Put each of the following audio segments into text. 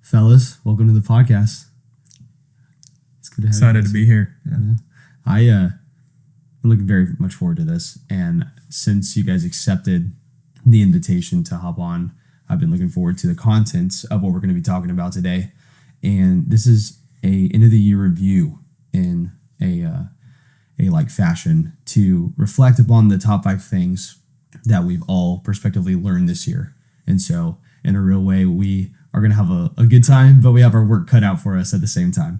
Fellas, welcome to the podcast. It's good to have Excited to be here. Yeah. I'm looking very much forward to this. And since you guys accepted the invitation to hop on, I've been looking forward to the contents of what we're going to be talking about today. And this is a end of the year review in a like fashion to reflect upon the top 5 things that we've all prospectively learned this year. And so in a real way, we are going to have a good time, but we have our work cut out for us at the same time.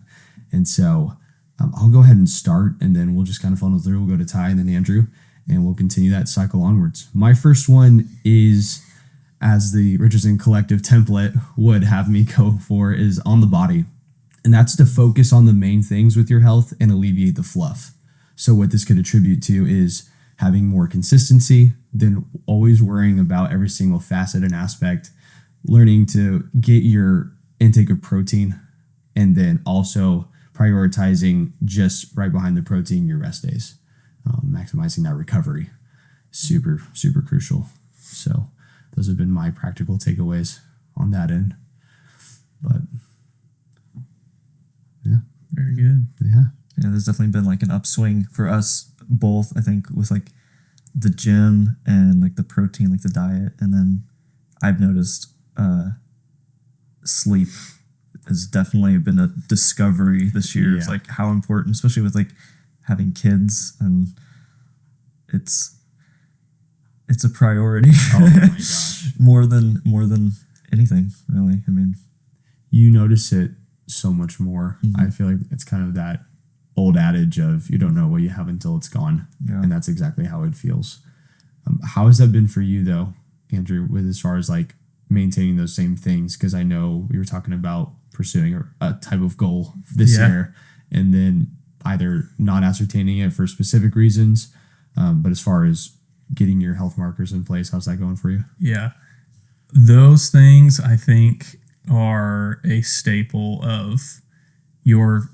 And so I'll go ahead and start, and then we'll just kind of funnel through. We'll go to Ty and then Andrew, and we'll continue that cycle onwards. My first one is, as the Richardson Collective template would have me go for, is on the body. And that's to focus on the main things with your health and alleviate the fluff. So what this could attribute to is having more consistency than always worrying about every single facet and aspect, learning to get your intake of protein, and then also prioritizing just right behind the protein your rest days, maximizing that recovery. Super, super crucial. So those have been my practical takeaways on that end. But yeah. Very good. Yeah. Yeah, there's definitely been like an upswing for us both, I think, with like the gym and like the protein, like the diet. And then I've noticed sleep has definitely been a discovery this year. Yeah. It's like how important, especially with like having kids, and it's a priority. Oh my gosh. more than anything, really. I mean, You notice it so much more. Mm-hmm. I feel like it's kind of that old adage of you don't know what you have until it's gone. Yeah. And that's exactly how it feels. How has that been for you though, Andrew, with as far as like maintaining those same things? Because I know we were talking about pursuing a type of goal this year, and then either not ascertaining it for specific reasons, but as far as getting your health markers in place, how's that going for you? Yeah. Those things I think are a staple of your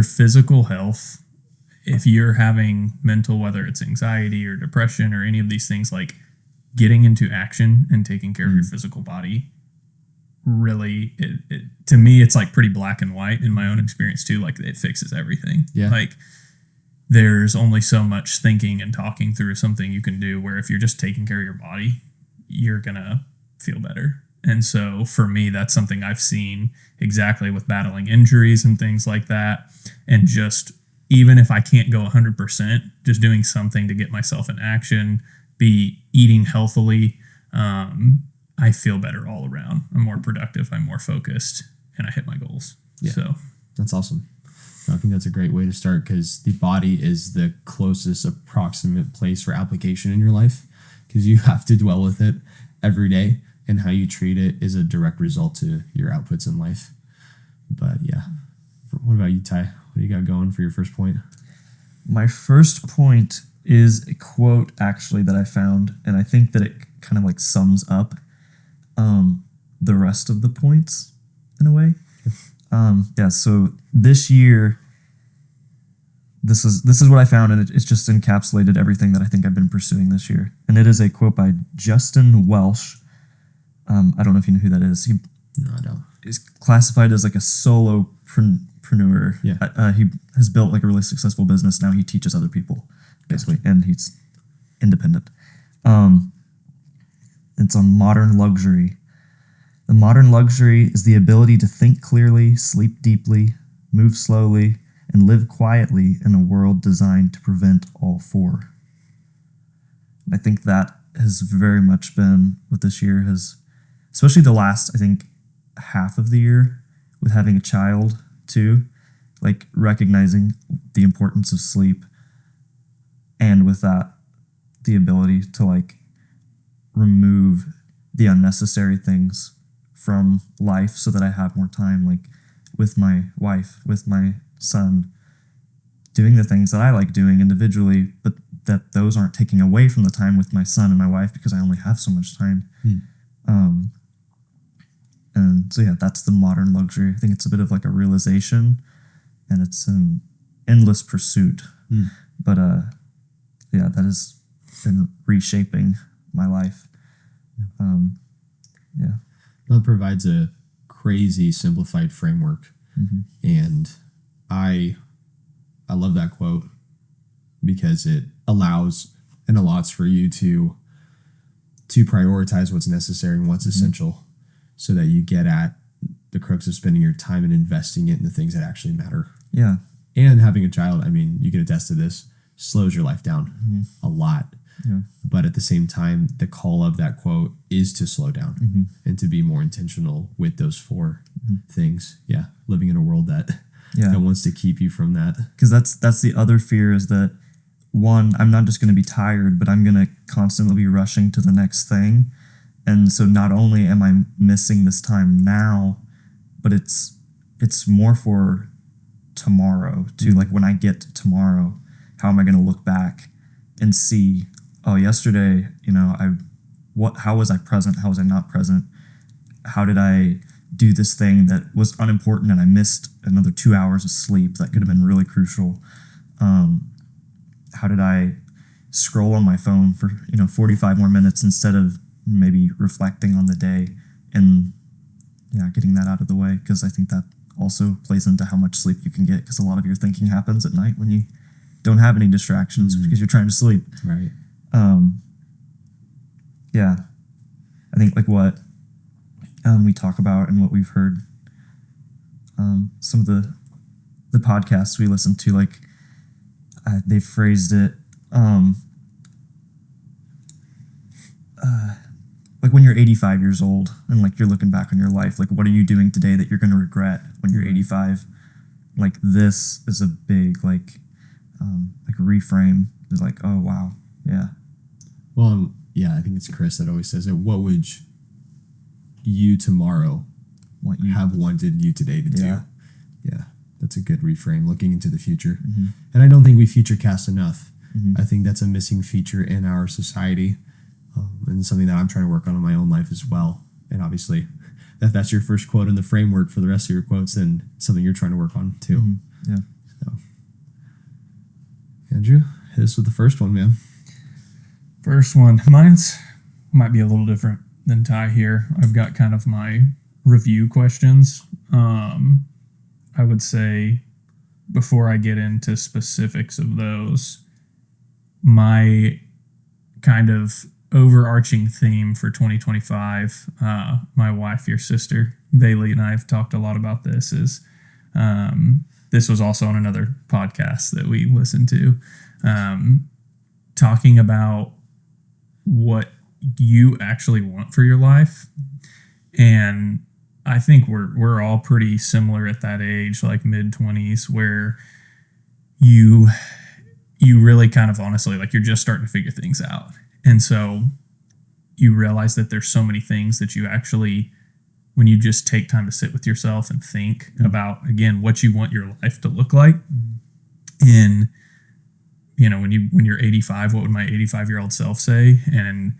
physical health. If you're having mental, whether it's anxiety or depression or any of these things, like getting into action and taking care of your physical body, really, it to me, it's like pretty black and white in my own experience too. Like it fixes everything. Yeah. Like there's only so much thinking and talking through something you can do, where if you're just taking care of your body, you're gonna feel better. And so for me, that's something I've seen exactly with battling injuries and things like that. And just, even if I can't go 100%, just doing something to get myself in action, be eating healthily, I feel better all around. I'm more productive, I'm more focused, and I hit my goals. Yeah. So That's awesome. I think that's a great way to start, because the body is the closest approximate place for application in your life, because you have to dwell with it every day, and how you treat it is a direct result to your outputs in life. But yeah, what about you, Ty? What do you got going for your first point? my first point is a quote actually that I found, and I think that it kind of like sums up the rest of the points in a way. So this year, this is what I found, and it's just encapsulated everything that I think I've been pursuing this year. And it is a quote by Justin Welsh. I don't know if you know who that is. No, I don't. Is classified as like a solopreneur. Yeah. He has built like a really successful business. Now he teaches other people, basically, and he's independent. It's on modern luxury. The modern luxury is the ability to think clearly, sleep deeply, move slowly, and live quietly in a world designed to prevent all four. I think that has very much been what this year has, especially the last, I think, half of the year, with having a child too, like recognizing the importance of sleep, and with that, the ability to like remove the unnecessary things from life so that I have more time, like with my wife, with my son, doing the things that I like doing individually, but that those aren't taking away from the time with my son and my wife, because I only have so much time. And so, yeah, that's the modern luxury. I think it's a bit of like a realization, and it's an endless pursuit. But yeah, that has been reshaping my life. Yeah. That provides a crazy simplified framework. And I love that quote because it allows and allots for you to prioritize what's necessary and what's essential, so that you get at the crux of spending your time and investing it in the things that actually matter. Yeah. And having a child, I mean, you can attest to this, slows your life down a lot. Yeah. But at the same time, the call of that quote is to slow down and to be more intentional with those four things. Yeah. Living in a world that wants to keep you from that. Because that's the other fear, is that, one, I'm not just going to be tired, but I'm going to constantly be rushing to the next thing. And so not only am I missing this time now, but it's more for tomorrow too. Like when I get to tomorrow, how am I going to look back and see, oh, yesterday, how was I present? How was I not present? How did I do this thing that was unimportant and I missed another 2 hours of sleep that could have been really crucial? How did I scroll on my phone for 45 more minutes instead of maybe reflecting on the day and getting that out of the way? Because I think that also plays into how much sleep you can get, because a lot of your thinking happens at night when you don't have any distractions because you're trying to sleep. Right. I think like what we talk about and what we've heard, some of the podcasts we listen to, like they phrased it like when you're 85 years old and like you're looking back on your life, like what are you doing today that you're going to regret when you're 85? Like this is a big like reframe. It's like, oh wow, yeah. Well, I think it's Chris that always says it. What would you tomorrow have wanted you today to do? Yeah, that's a good reframe, looking into the future. And I don't think we future cast enough. I think that's a missing feature in our society, and something that I'm trying to work on in my own life as well. And obviously, that's your first quote in the framework for the rest of your quotes, and something you're trying to work on too. Yeah. So, Andrew, hit us with the first one, man. First one, mine's might be a little different than Ty here. I've got kind of my review questions. I would say, before I get into specifics of those, my kind of overarching theme for 2025, my wife, your sister, Bailey, and I have talked a lot about this, is this was also on another podcast that we listened to, talking about what you actually want for your life. And I think we're all pretty similar at that age, like mid-20s, where you really kind of honestly, like, you're just starting to figure things out. And so you realize that there's so many things that you actually, when you just take time to sit with yourself and think about, again, what you want your life to look like. And, when you're 85, what would my 85-year-old self say? And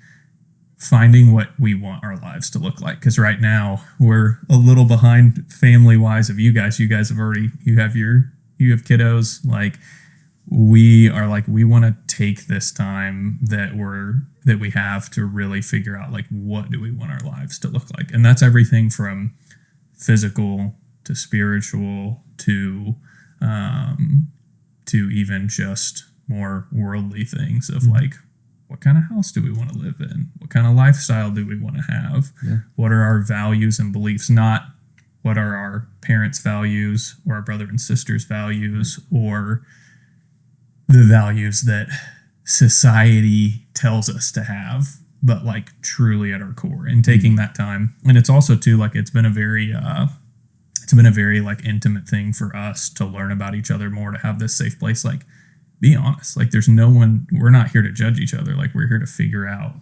finding what we want our lives to look like. Because right now we're a little behind family-wise of you guys. You guys have already, you have kiddos. Like, we are like, we want to take this time that we have to really figure out, like, what do we want our lives to look like? And that's everything from physical to spiritual to even just more worldly things of like, what kind of house do we want to live in? What kind of lifestyle do we want to have? Yeah. What are our values and beliefs? Not what are our parents' values or our brother and sister's values or the values that society tells us to have, but like truly at our core, and taking that time. And it's also too, like, it's been a very like intimate thing for us to learn about each other more, to have this safe place. Like, be honest, like, there's no one, we're not here to judge each other. Like, we're here to figure out,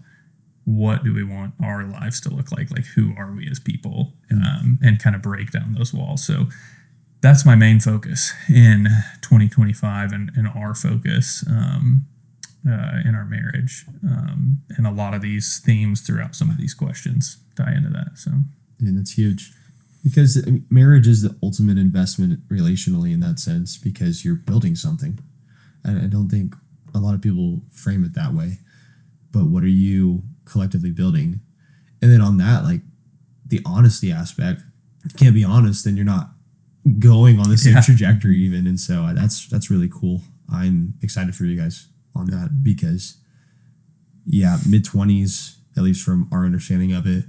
what do we want our lives to look like? Like, who are we as people? And kind of break down those walls. So that's my main focus in 2025 and our focus in our marriage. And a lot of these themes throughout some of these questions tie into that. So, and that's huge, because marriage is the ultimate investment relationally in that sense, because you're building something. I don't think a lot of people frame it that way, but what are you collectively building? And then on that, like, the honesty aspect, can't be honest, then you're not going on the same Yeah. trajectory even. And so that's really cool. I'm excited for you guys on that because mid-20s, at least from our understanding of it,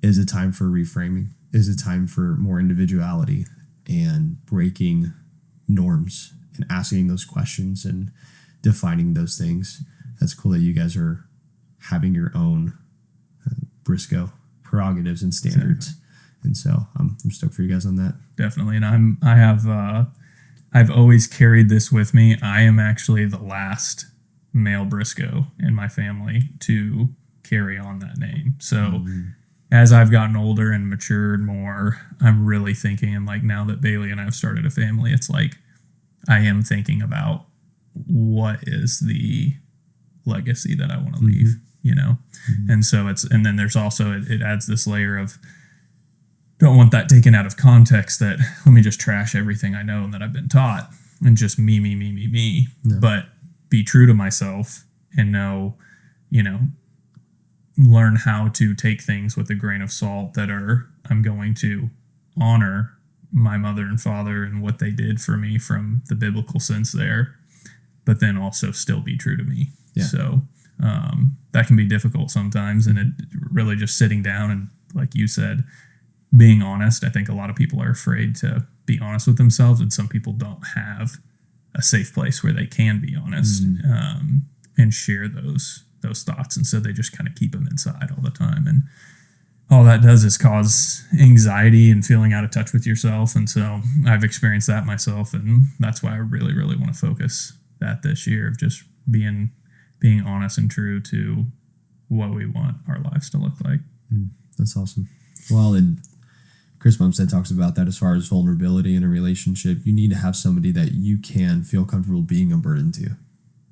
is a time for reframing, is a time for more individuality and breaking norms and asking those questions and defining those things. That's cool that you guys are having your own Briscoe prerogatives and standards. And so I'm stoked for you guys on that. Definitely. And I've always carried this with me. I am actually the last male Briscoe in my family to carry on that name. So as I've gotten older and matured more, I'm really thinking, and like now that Bailey and I have started a family, it's like I am thinking about what is the legacy that I want to leave, you know? And so and then there's also, it adds this layer of, don't want that taken out of context that let me just trash everything I know and that I've been taught and just me, No. but be true to myself and know, you know, learn how to take things with a grain of salt that I'm going to honor my mother and father and what they did for me from the biblical sense there, but then also still be true to me. Yeah. So that can be difficult sometimes. And it really just sitting down and, like you said, being honest. I think a lot of people are afraid to be honest with themselves, and some people don't have a safe place where they can be honest and share those thoughts, and so they just kind of keep them inside all the time, and all that does is cause anxiety and feeling out of touch with yourself. And so I've experienced that myself, and that's why I really, really want to focus that this year of just being honest and true to what we want our lives to look like. That's awesome. Well, and Chris Bumstead talks about that as far as vulnerability in a relationship. You need to have somebody that you can feel comfortable being a burden to,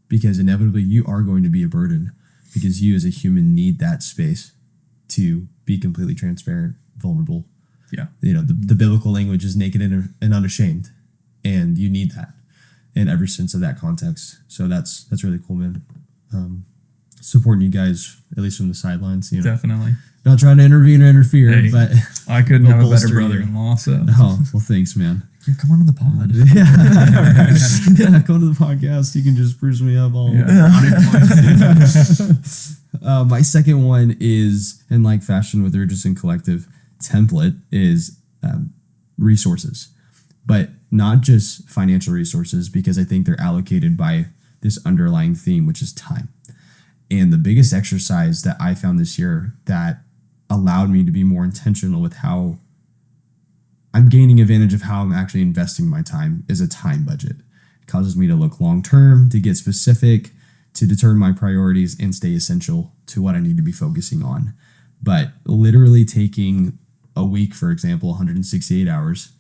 because inevitably you are going to be a burden, because you as a human need that space to be completely transparent, vulnerable. Yeah. You know, the biblical language is naked and unashamed, and you need that in every sense of that context. So that's really cool, man. Supporting you guys, at least from the sidelines, you know. Definitely. Not trying to intervene or interfere, Hey, but I couldn't We'll have a better bolster you. brother-in-law, so. oh, well, thanks, man. Yeah, come on the pod. Yeah, come to the podcast. You can just spruce me up all. Yeah. My second one is, in like fashion with the Richardson Collective template, is resources, but not just financial resources, because I think they're allocated by this underlying theme, which is time. And the biggest exercise that I found this year that allowed me to be more intentional with how I'm gaining advantage of how I'm actually investing my time is a time budget. It causes me to look long term, to get specific, to determine my priorities and stay essential to what I need to be focusing on. But literally taking a week, for example, 168 hours,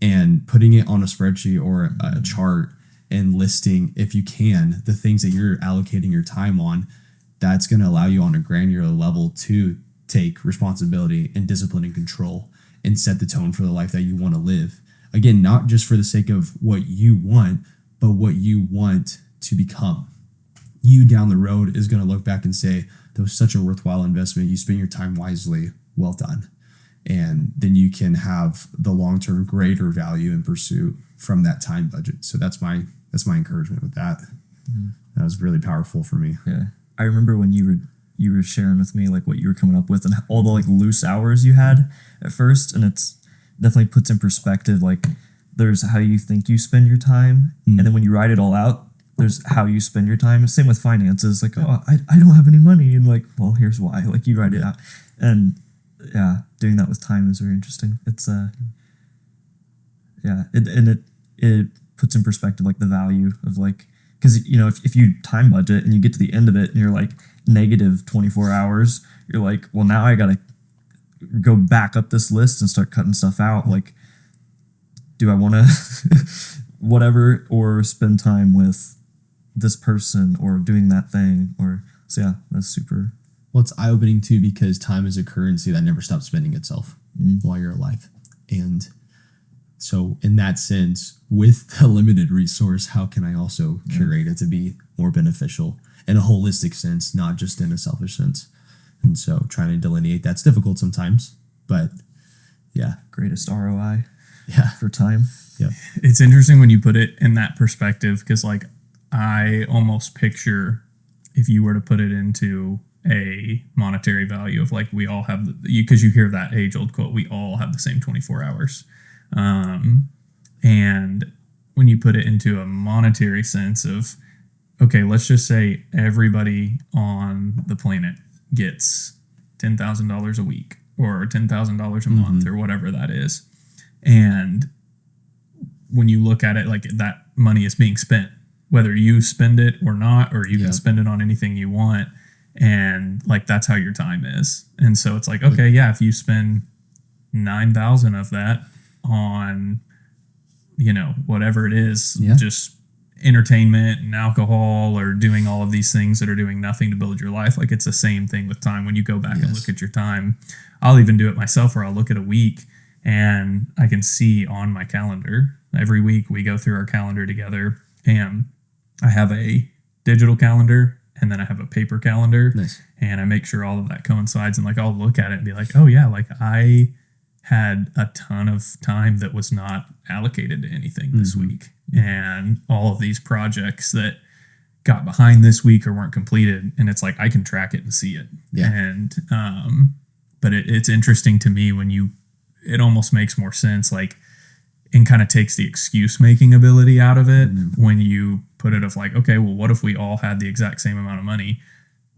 and putting it on a spreadsheet or a chart and listing, if you can, the things that you're allocating your time on, that's going to allow you on a granular level to take responsibility and discipline and control and set the tone for the life that you want to live. Again, not just for the sake of what you want, but what you want to become. You down the road is going to look back and say, that was such a worthwhile investment. You spent your time wisely. Well done. And then you can have the long-term greater value and pursuit from that time budget. So that's my encouragement with that. That was really powerful for me. Yeah, I remember when you were sharing with me like what you were coming up with and all the like loose hours you had at first, and it's definitely puts in perspective like there's how you think you spend your time, and then when you write it all out, there's how you spend your time. Same with finances, like oh I don't have any money, and like well here's why, like you write it out. And yeah, doing that with time is very interesting. It's it puts in perspective like the value of like, because you know if you time budget and you get to the end of it and you're like negative 24 hours, you're like, well now I gotta go back up this list and start cutting stuff out. Like, do I want to whatever, or spend time with this person or doing that thing? Or so yeah, that's super. Well, it's eye-opening too, because time is a currency that never stops spending itself while you're alive. And so in that sense, with the limited resource, how can I also curate it to be more beneficial in a holistic sense, not just in a selfish sense? And so trying to delineate that's difficult sometimes, but Yeah. greatest ROI Yeah. for time. It's interesting when you put it in that perspective, because like I almost picture if you were to put it into a monetary value of like we all have because you hear that age old quote, we all have the same 24 hours, and when you put it into a monetary sense of, okay, let's just say everybody on the planet gets $10,000 a week or $10,000 a month or whatever that is, and when you look at it, like that money is being spent, whether you spend it or not, or you can spend it on anything you want. And like, that's how your time is. And so it's like, okay, yeah, if you spend 9,000 of that on, whatever it is, just entertainment and alcohol or doing all of these things that are doing nothing to build your life. Like it's the same thing with time. When you go back and look at your time, I'll even do it myself where I'll look at a week and I can see on my calendar. Every week we go through our calendar together, and I have a digital calendar and then I have a paper calendar. Nice. And I make sure all of that coincides, and like I'll look at it and be like, oh yeah, like I had a ton of time that was not allocated to anything this week, and all of these projects that got behind this week or weren't completed, and it's like I can track it and see it. And but it's interesting to me when it almost makes more sense, like, and kind of takes the excuse making ability out of it when you put it of like, okay, well, what if we all had the exact same amount of money?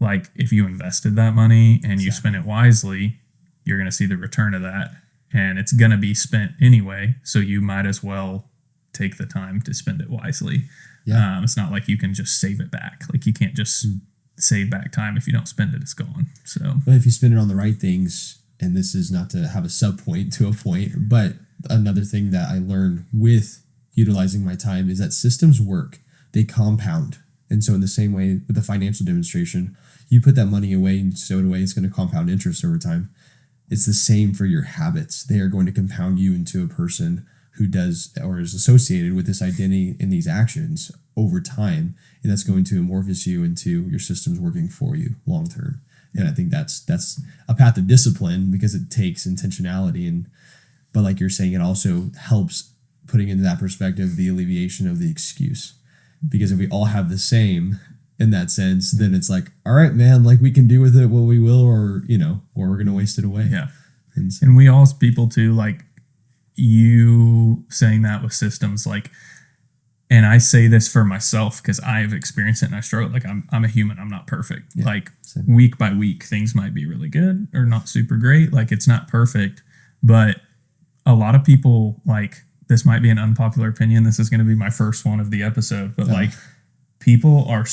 Like if you invested that money and you spent it wisely, you're going to see the return of that, and it's going to be spent anyway. So you might as well take the time to spend it wisely. It's not like you can just save it back. Like you can't just save back time. If you don't spend it, it's gone. So, but if you spend it on the right things, and this is not to have a sub point to a point, but another thing that I learned with utilizing my time is that systems work. They compound. And so in the same way with the financial demonstration, you put that money away and stow it away, it's going to compound interest over time. It's the same for your habits. They are going to compound you into a person who does or is associated with this identity and these actions over time. And that's going to amorphous you into your systems working for you long term. And I think that's a path of discipline because it takes intentionality. But like you're saying, it also helps putting into that perspective the alleviation of the excuse. Because if we all have the same in that sense, then it's like, all right, man, like we can do with it what we will, or we're going to waste it away. Yeah. And we all as people too, like you saying that with systems, like, and I say this for myself because I've experienced it and I struggle. Like I'm a human. I'm not perfect. Yeah, like same. Week by week, things might be really good or not super great. Like it's not perfect, but a lot of people, like, this might be an unpopular opinion. This is going to be my first one of the episode, but like people are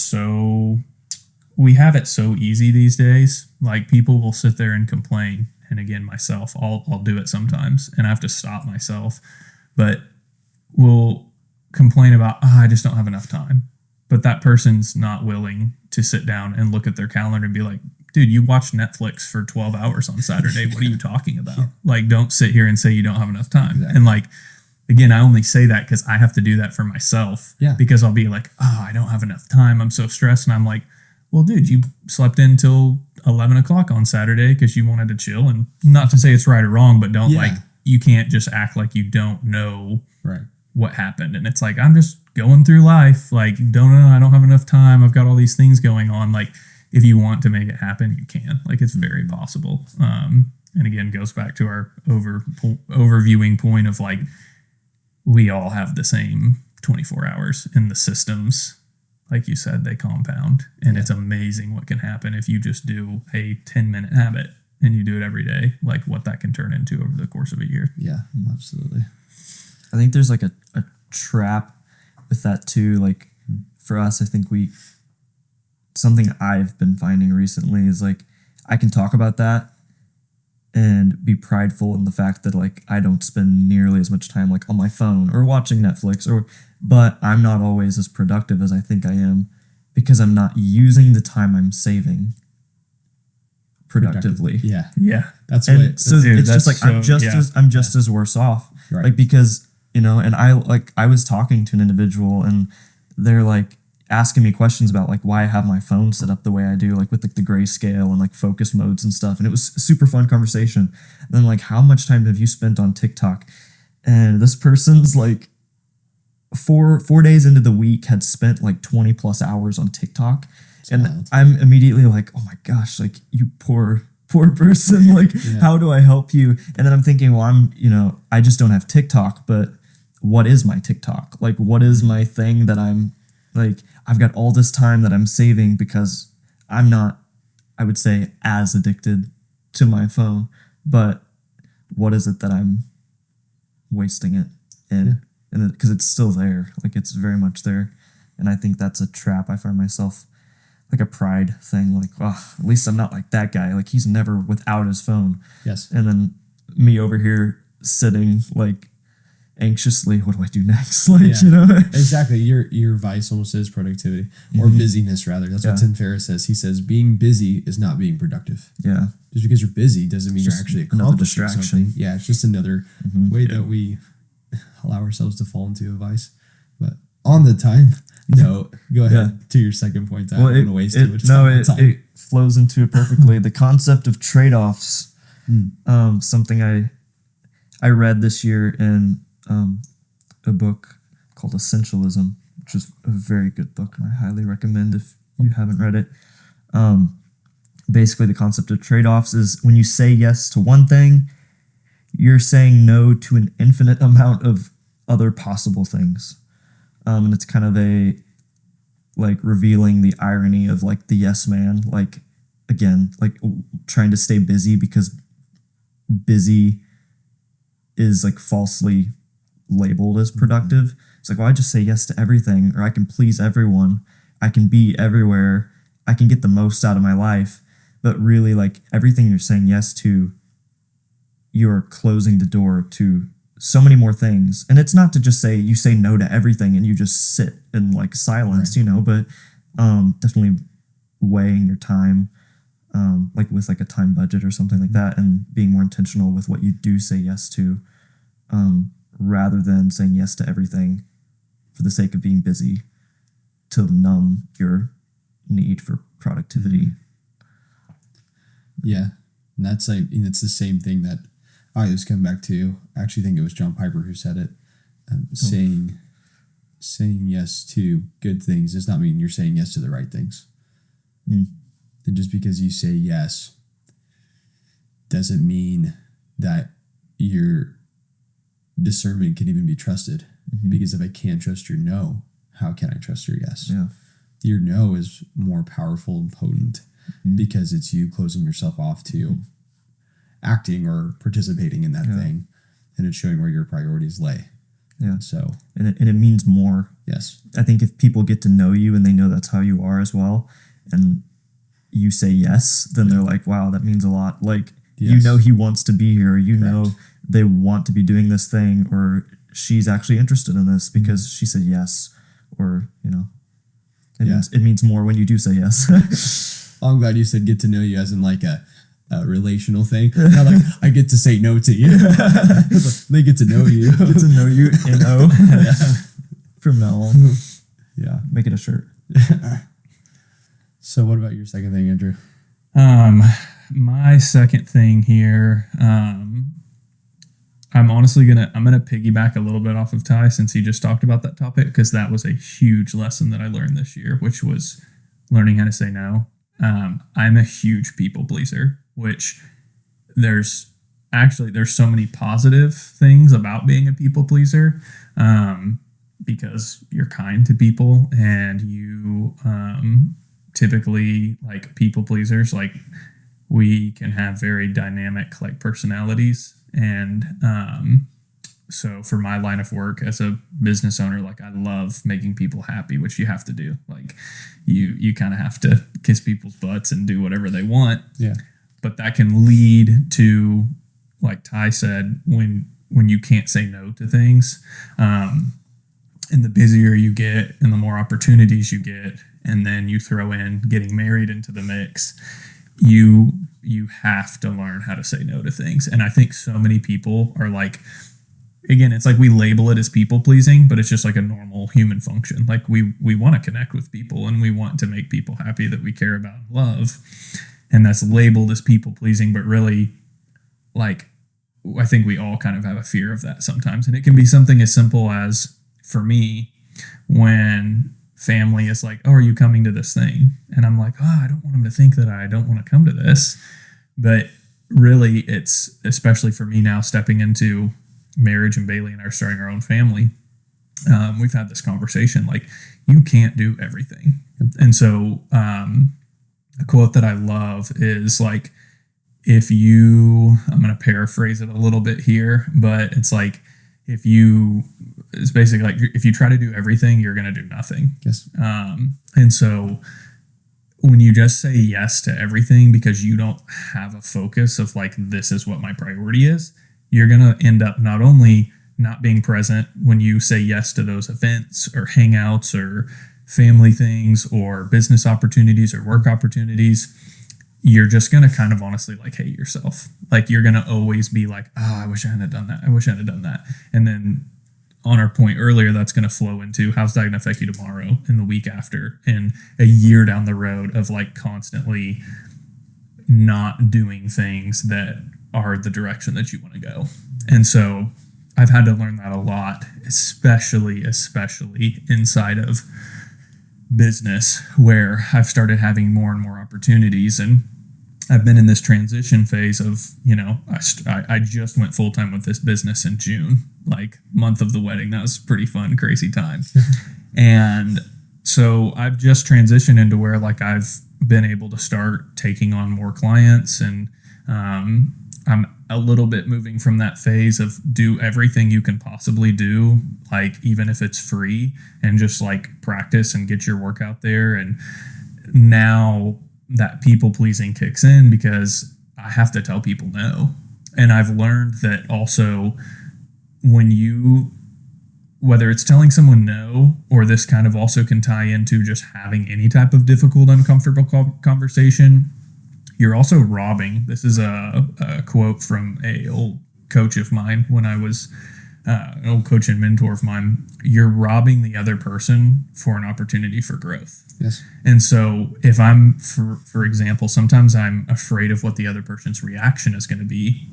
we have it so easy these days. Like people will sit there and complain. And again, myself, I'll do it sometimes and I have to stop myself, but we'll complain about, I just don't have enough time. But that person's not willing to sit down and look at their calendar and be like, dude, you watched Netflix for 12 hours on Saturday. What are you talking about? Like, don't sit here and say you don't have enough time. Exactly. And like, again, I only say that because I have to do that for myself. Yeah. Because I'll be like, oh, I don't have enough time. I'm so stressed. And I'm like, well, dude, you slept in till 11 o'clock on Saturday because you wanted to chill. And not to say it's right or wrong, but you can't just act like you don't know what happened. And it's like, I'm just going through life. Like, I don't have enough time. I've got all these things going on. Like, if you want to make it happen, you can. Like, it's very possible. And again, goes back to our overviewing point of like, we all have the same 24 hours in the systems. Like you said, they compound, and it's amazing what can happen if you just do a 10-minute habit and you do it every day, like what that can turn into over the course of a year. Yeah, absolutely. I think there's like a trap with that too. Like for us, I think something I've been finding recently is like, I can talk about that and be prideful in the fact that like I don't spend nearly as much time like on my phone or watching Netflix but I'm not always as productive as I think I am because I'm not using the time I'm saving productively. Yeah. It's just like I'm just as worse off. Right. Like because, and I was talking to an individual and they're like, asking me questions about like why I have my phone set up the way I do, like with like the grayscale and like focus modes and stuff. And it was a super fun conversation. And then like, how much time have you spent on TikTok? And this person's like 4 days into the week had spent like 20 plus hours on TikTok. And wild. I'm immediately like, oh my gosh, like you poor person. Like, how do I help you? And then I'm thinking, well, I just don't have TikTok, but what is my TikTok? Like, what is my thing that I'm like, I've got all this time that I'm saving because I'm not, I would say, as addicted to my phone, but what is it that I'm wasting it in? And because it's still there, like it's very much there. And I think that's a trap. I find myself like a pride thing, like, oh, at least I'm not like that guy. Like he's never without his phone. Yes. And then me over here sitting like anxiously, what do I do next? Like, Exactly. Your vice almost is productivity or busyness rather. That's what Tim Ferriss says. He says being busy is not being productive. Yeah. Just because you're busy doesn't mean you're actually accomplishing distraction. something. Yeah, it's just another way that we allow ourselves to fall into a vice. But on the time note, go ahead to your second point. I don't want to waste too much time. It flows into it perfectly. The concept of trade-offs, something I read this year in a book called Essentialism, which is a very good book, and I highly recommend if you haven't read it. Basically, the concept of trade-offs is when you say yes to one thing, you're saying no to an infinite amount of other possible things. And it's kind of a like revealing the irony of like the yes man, like again, like trying to stay busy because busy is like falsely labeled as productive. It's like, well, I just say yes to everything, or I can please everyone, I can be everywhere, I can get the most out of my life. But really, like everything you're saying yes to, you're closing the door to so many more things. And it's not to just say you say no to everything and you just sit in like silence, but definitely weighing your time, like with like a time budget or something like that, and being more intentional with what you do say yes to, rather than saying yes to everything for the sake of being busy to numb your need for productivity. Yeah. And that's like, it's the same thing that I always come back to. I actually think it was John Piper who said it. Saying yes to good things does not mean you're saying yes to the right things. And just because you say yes doesn't mean that your discernment can even be trusted. Because if I can't trust your no, how can I trust your yes? Yeah. Your no is more powerful and potent because it's you closing yourself off to acting or participating in that thing, and it's showing where your priorities lay. Yeah. So, and it means more. Yes. I think if people get to know you and they know that's how you are as well, and you say yes, then they're like, wow, that means a lot. Like, he wants to be here. Know they want to be doing this thing, or she's actually interested in this because she said yes, or, it means more when you do say yes. I'm glad you said get to know you as in like a relational thing. Not like I get to say no to you. They get to know you. Get to know you, N-O. From now on. Yeah. Make it a shirt. So what about your second thing, Andrew? My second thing here, I'm honestly gonna piggyback a little bit off of Ty since he just talked about that topic, because that was a huge lesson that I learned this year, which was learning how to say no. I'm a huge people pleaser, which there's so many positive things about being a people pleaser, because you're kind to people and you typically, like, people pleasers, like, we can have very dynamic like personalities, and so for my line of work as a business owner, like, I love making people happy, which you have to do. Like, you kind of have to kiss people's butts and do whatever they want. Yeah. But that can lead to, like Ty said, when you can't say no to things, and the busier you get and the more opportunities you get, and then you throw in getting married into the mix, you have to learn how to say no to things. And I think so many people are like, again, it's like we label it as people pleasing, but it's just like a normal human function. Like we want to connect with people and we want to make people happy that we care about and love. And that's labeled as people pleasing, but really, like, I think we all kind of have a fear of that sometimes. And it can be something as simple as, for me, when family is like, oh, are you coming to this thing? And I'm like, oh, I don't want them to think that I don't want to come to this. But really, it's, especially for me now, stepping into marriage, and Bailey and I are starting our own family. We've had this conversation, like, you can't do everything. And so a quote that I love is like, I'm going to paraphrase it a little bit here, but it's like, it's basically like, if you try to do everything, you're going to do nothing. Yes. And so when you just say yes to everything because you don't have a focus of like, this is what my priority is, you're going to end up not only not being present when you say yes to those events or hangouts or family things or business opportunities or work opportunities. You're just going to kind of honestly like hate yourself. Like you're going to always be like, oh, I wish I hadn't done that. I wish I hadn't done that. And then on our point earlier, that's going to flow into how's that going to affect you tomorrow and the week after and a year down the road of like constantly not doing things that are the direction that you want to go. And so I've had to learn that a lot, especially inside of business, where I've started having more and more opportunities. And I've been in this transition phase of, I just went full time with this business in June, like month of the wedding. That was a pretty fun, crazy time. And so I've just transitioned into where like I've been able to start taking on more clients, and I'm a little bit moving from that phase of do everything you can possibly do, like even if it's free, and just like practice and get your work out there. And now that people pleasing kicks in because I have to tell people no. And I've learned that also whether it's telling someone no, or this kind of also can tie into just having any type of difficult, uncomfortable conversation, you're also robbing. This is a quote from a old coach of mine when I was an old coach and mentor of mine. You're robbing the other person for an opportunity for growth. Yes. And so if I'm, for example, sometimes I'm afraid of what the other person's reaction is going to be.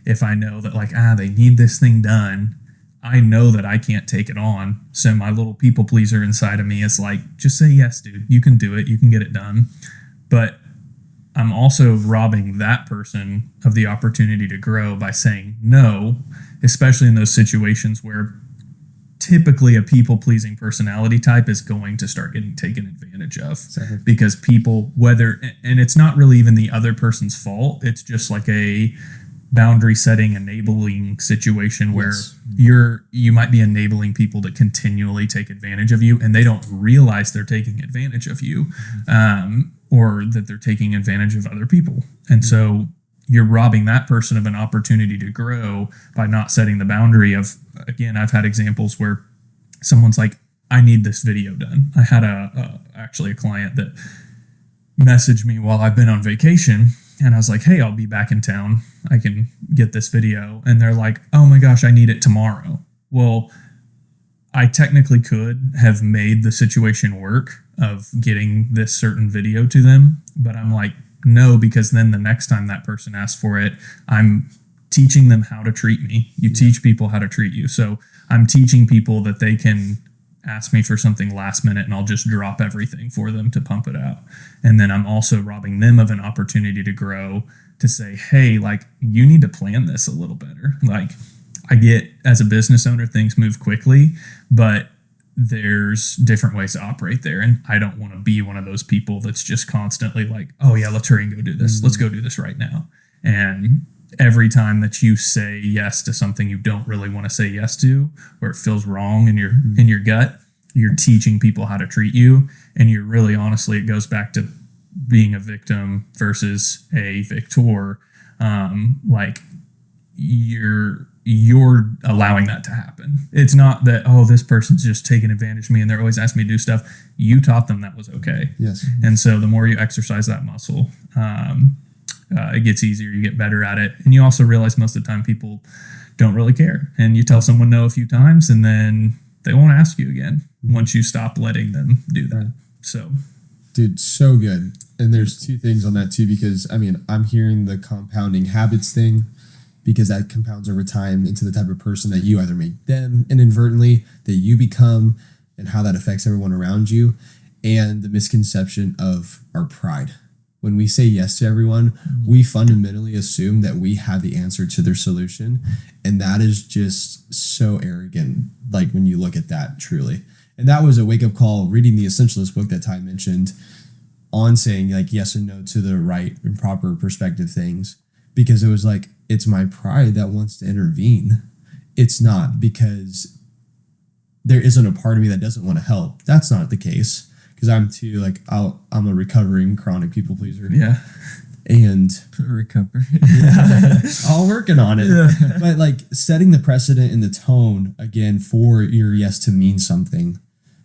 If I know that like, they need this thing done, I know that I can't take it on. So my little people pleaser inside of me is like, just say yes, dude. You can do it. You can get it done. But I'm also robbing that person of the opportunity to grow by saying no, especially in those situations where typically a people-pleasing personality type is going to start getting taken advantage of. Exactly. Because people, and it's not really even the other person's fault, it's just like a boundary setting, enabling situation where you might be enabling people to continually take advantage of you, and they don't realize they're taking advantage of you. Or that they're taking advantage of other people. And so you're robbing that person of an opportunity to grow by not setting the boundary of, again, I've had examples where someone's like, I need this video done. I had actually a client that messaged me while I've been on vacation, and I was like, hey, I'll be back in town. I can get this video. And they're like, oh my gosh, I need it tomorrow. Well, I technically could have made the situation work of getting this certain video to them, but I'm like, no, because then the next time that person asks for it, I'm teaching them how to treat me. You teach people how to treat you. So I'm teaching people that they can ask me for something last minute and I'll just drop everything for them to pump it out. And then I'm also robbing them of an opportunity to grow, to say, hey, like, you need to plan this a little better. Like, I get, as a business owner, things move quickly, but there's different ways to operate there. And I don't want to be one of those people that's just constantly like, oh yeah, let's hurry and go do this. Let's go do this right now. And every time that you say yes to something you don't really want to say yes to, where it feels wrong in your gut, you're teaching people how to treat you. And you're really, honestly, it goes back to being a victim versus a victor. Like, you're allowing that to happen. It's not that, oh, this person's just taking advantage of me and they're always asking me to do stuff. You taught them that was okay. Yes. And so the more you exercise that muscle, it gets easier, you get better at it. And you also realize most of the time people don't really care. And you tell someone no a few times and then they won't ask you again once you stop letting them do that. So, dude, so good. And there's two things on that too, because I mean, I'm hearing the compounding habits thing, because that compounds over time into the type of person that you either make them inadvertently, that you become, and how that affects everyone around you, and the misconception of our pride. When we say yes to everyone, we fundamentally assume that we have the answer to their solution. And that is just so arrogant, like when you look at that truly. And that was a wake-up call reading the Essentialist book that Ty mentioned, on saying like yes and no to the right and proper perspective things, because it was like, it's my pride that wants to intervene. It's not because there isn't a part of me that doesn't want to help. That's not the case. Because I'm too, like, I'm a recovering chronic people pleaser. yeah. And Recover. all working on it. Yeah. But like setting the precedent and the tone again for your yes to mean something,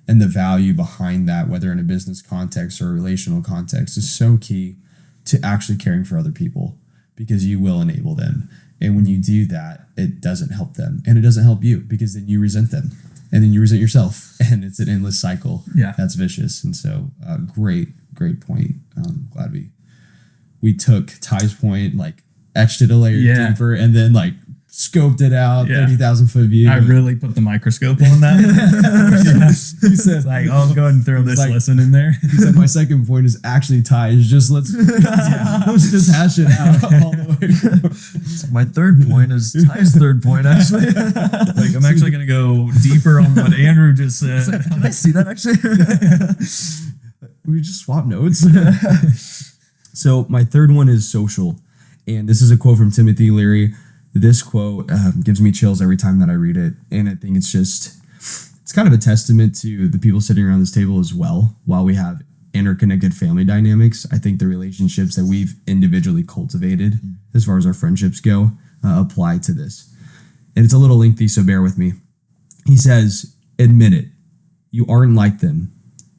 and the value behind that, whether in a business context or a relational context, is so key to actually caring for other people, because you will enable them. And when you do that, it doesn't help them, and it doesn't help you, because then you resent them. And then you resent yourself, and it's an endless cycle. Yeah, that's vicious. And so, great point. Glad we took Ty's point, like etched it a layer deeper, and then like scoped it out, 30,000 foot view. I really put the microscope on that. He said, like, I'll go ahead and throw this lesson in there. He said, my second point is actually Ty's. Just let's just hash it out all the way. My third point is Ty's third point, actually. Like, I'm actually going to go deeper on what Andrew just said. Can I see that, actually? We just swap notes. So my third one is social. And this is a quote from Timothy Leary. This quote gives me chills every time that I read it. And I think it's kind of a testament to the people sitting around this table as well. While we have interconnected family dynamics, I think the relationships that we've individually cultivated, as far as our friendships go, apply to this. And it's a little lengthy, so bear with me. He says, admit it. You aren't like them.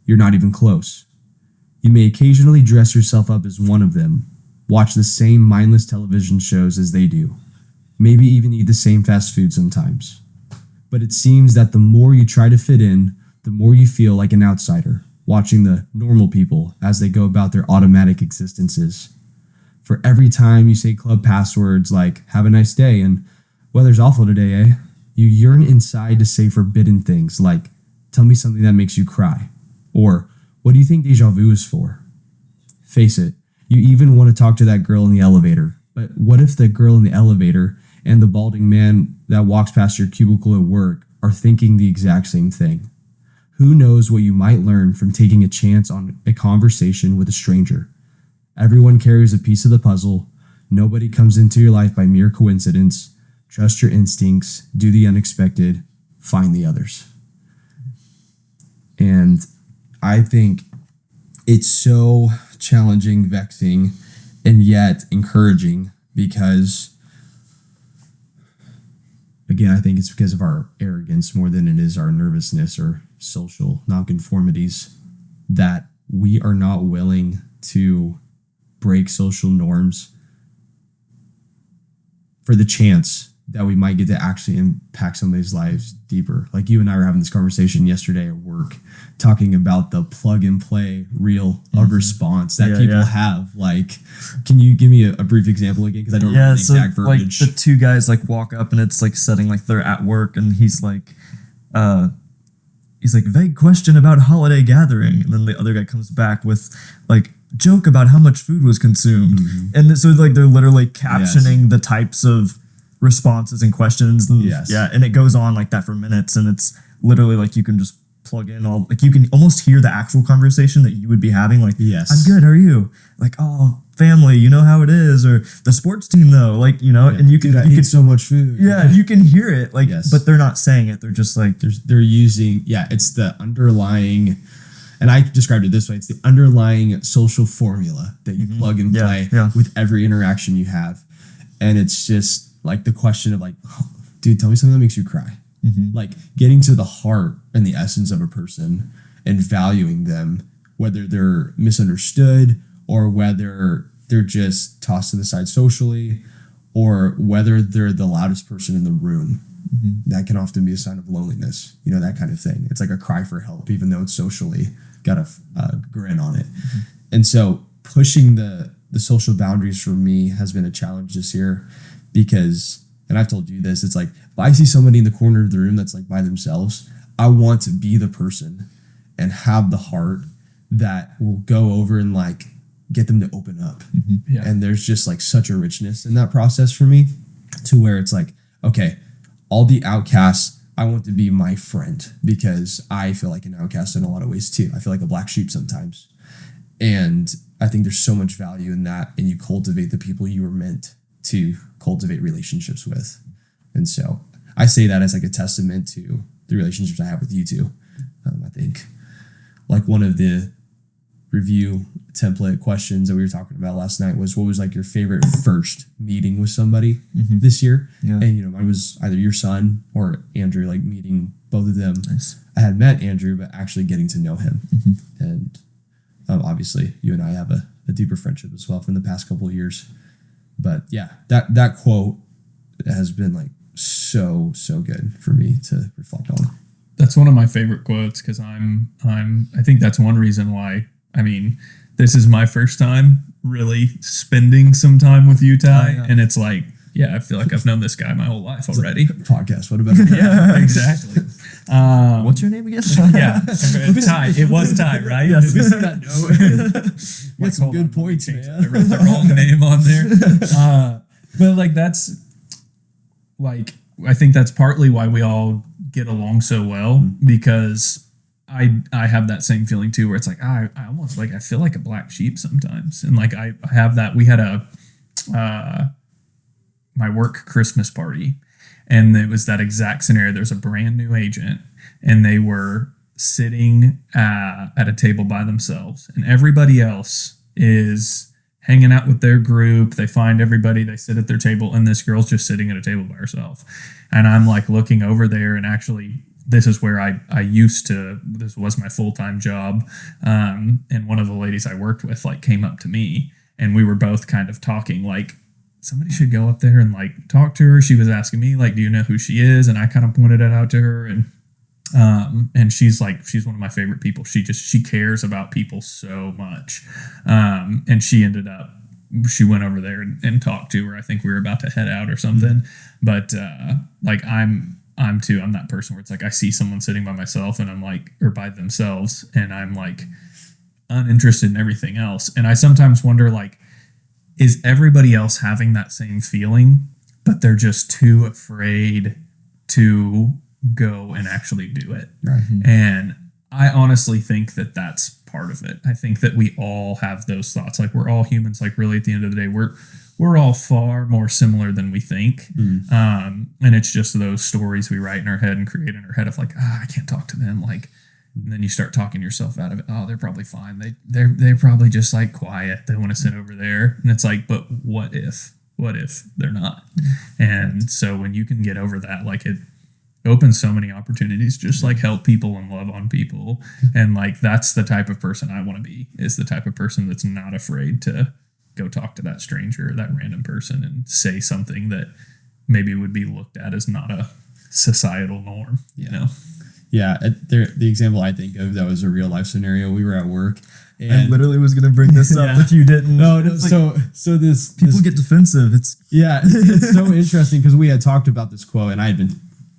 You're not even close. You may occasionally dress yourself up as one of them, watch the same mindless television shows as they do, maybe even eat the same fast food sometimes. But it seems that the more you try to fit in, the more you feel like an outsider, watching the normal people as they go about their automatic existences. For every time you say club passwords like, have a nice day, and weather's awful today, eh? You yearn inside to say forbidden things like, tell me something that makes you cry. Or, what do you think deja vu is for? Face it, you even want to talk to that girl in the elevator. But what if the girl in the elevator and the balding man that walks past your cubicle at work are thinking the exact same thing? Who knows what you might learn from taking a chance on a conversation with a stranger? Everyone carries a piece of the puzzle. Nobody comes into your life by mere coincidence. Trust your instincts, do the unexpected, find the others. And I think it's so challenging, vexing, and yet encouraging, because again, I think it's because of our arrogance more than it is our nervousness or social nonconformities that we are not willing to break social norms for the chance that we might get to actually impact somebody's lives deeper. Like you and I were having this conversation yesterday at work, talking about the plug and play reel of response that people have. Like, can you give me a brief example again? Because I don't remember the exact verbiage. Like the two guys like walk up and it's like setting like they're at work, and he's like, vague question about holiday gathering, and then the other guy comes back with like joke about how much food was consumed, and so like they're literally captioning the types of responses and questions, and and it goes on like that for minutes, and it's literally like you can just plug in all, like you can almost hear the actual conversation that you would be having, like, I'm good, how are you? Like, oh, family, you know how it is, or the sports team though, like, you know, and you can eat so much food. Yeah, you can hear it, like, but they're not saying it, they're just like they're using it's the underlying, and I described it this way, it's the underlying social formula that you plug and play with every interaction you have. And it's just like the question of like, oh, dude, tell me something that makes you cry. Like getting to the heart and the essence of a person and valuing them, whether they're misunderstood or whether they're just tossed to the side socially, or whether they're the loudest person in the room. That can often be a sign of loneliness, that kind of thing. It's like a cry for help, even though it's socially got a grin on it. And so pushing the social boundaries for me has been a challenge this year because, and I've told you this, it's like, if I see somebody in the corner of the room that's like by themselves, I want to be the person and have the heart that will go over and like get them to open up. Yeah. And there's just like such a richness in that process for me to where it's like, okay, all the outcasts, I want to be my friend because I feel like an outcast in a lot of ways too. I feel like a black sheep sometimes. And I think there's so much value in that, and you cultivate the people you were meant to cultivate relationships with. And so I say that as like a testament to the relationships I have with you two. I think like one of the review template questions that we were talking about last night was, what was like your favorite first meeting with somebody this year? Yeah. And mine was either your son or Andrew, like meeting both of them. Nice. I had met Andrew, but actually getting to know him. And obviously you and I have a deeper friendship as well from the past couple of years. But yeah, that quote has been like so good for me to reflect on. That's one of my favorite quotes because I think that's one reason why. I mean, this is my first time really spending some time with you, Ty, and it's like, yeah, I feel like I've known this guy my whole life already. Podcast, what about it? Yeah, exactly. What's your name again? Yeah, Ty. It was Ty, right? Yes. You got some good points, man. I wrote the wrong name on there. But like that's like I think that's partly why we all get along so well because I have that same feeling too, where it's like I almost like I feel like a black sheep sometimes, and like I have that. We had my work Christmas party, and it was that exact scenario. There's a brand new agent, and they were sitting at a table by themselves, and everybody else is hanging out with their group. They find everybody, they sit at their table, and this girl's just sitting at a table by herself. And I'm like looking over there, and actually this is where I used to, this was my full-time job. And one of the ladies I worked with like came up to me, and we were both kind of talking like, somebody should go up there and like talk to her. She was asking me like, do you know who she is? And I kind of pointed it out to her, and she's one of my favorite people. She cares about people so much. And she went over there and talked to her. I think we were about to head out or something, but like I'm that person where it's like, I see someone sitting by myself and I'm like, or by themselves, and I'm like uninterested in everything else. And I sometimes wonder like, is everybody else having that same feeling, but they're just too afraid to go and actually do it? Right. And I honestly think that that's part of it. I think that we all have those thoughts. Like we're all humans. Like really at the end of the day, we're all far more similar than we think. And it's just those stories we write in our head and create in our head of like, I can't talk to them. Like, and then you start talking yourself out of it. Oh, they're probably fine. They're probably just like quiet. They want to sit over there. And it's like, but what if they're not? And so when you can get over that, like it opens so many opportunities, just like help people and love on people. And like, that's the type of person I want to be, is the type of person that's not afraid to go talk to that stranger or that random person and say something that maybe would be looked at as not a societal norm, you know? Yeah, the example I think of that was a real life scenario. We were at work, and I literally was going to bring this up if you didn't. No. Like, so this people get defensive. It's so interesting because we had talked about this quote, and I had been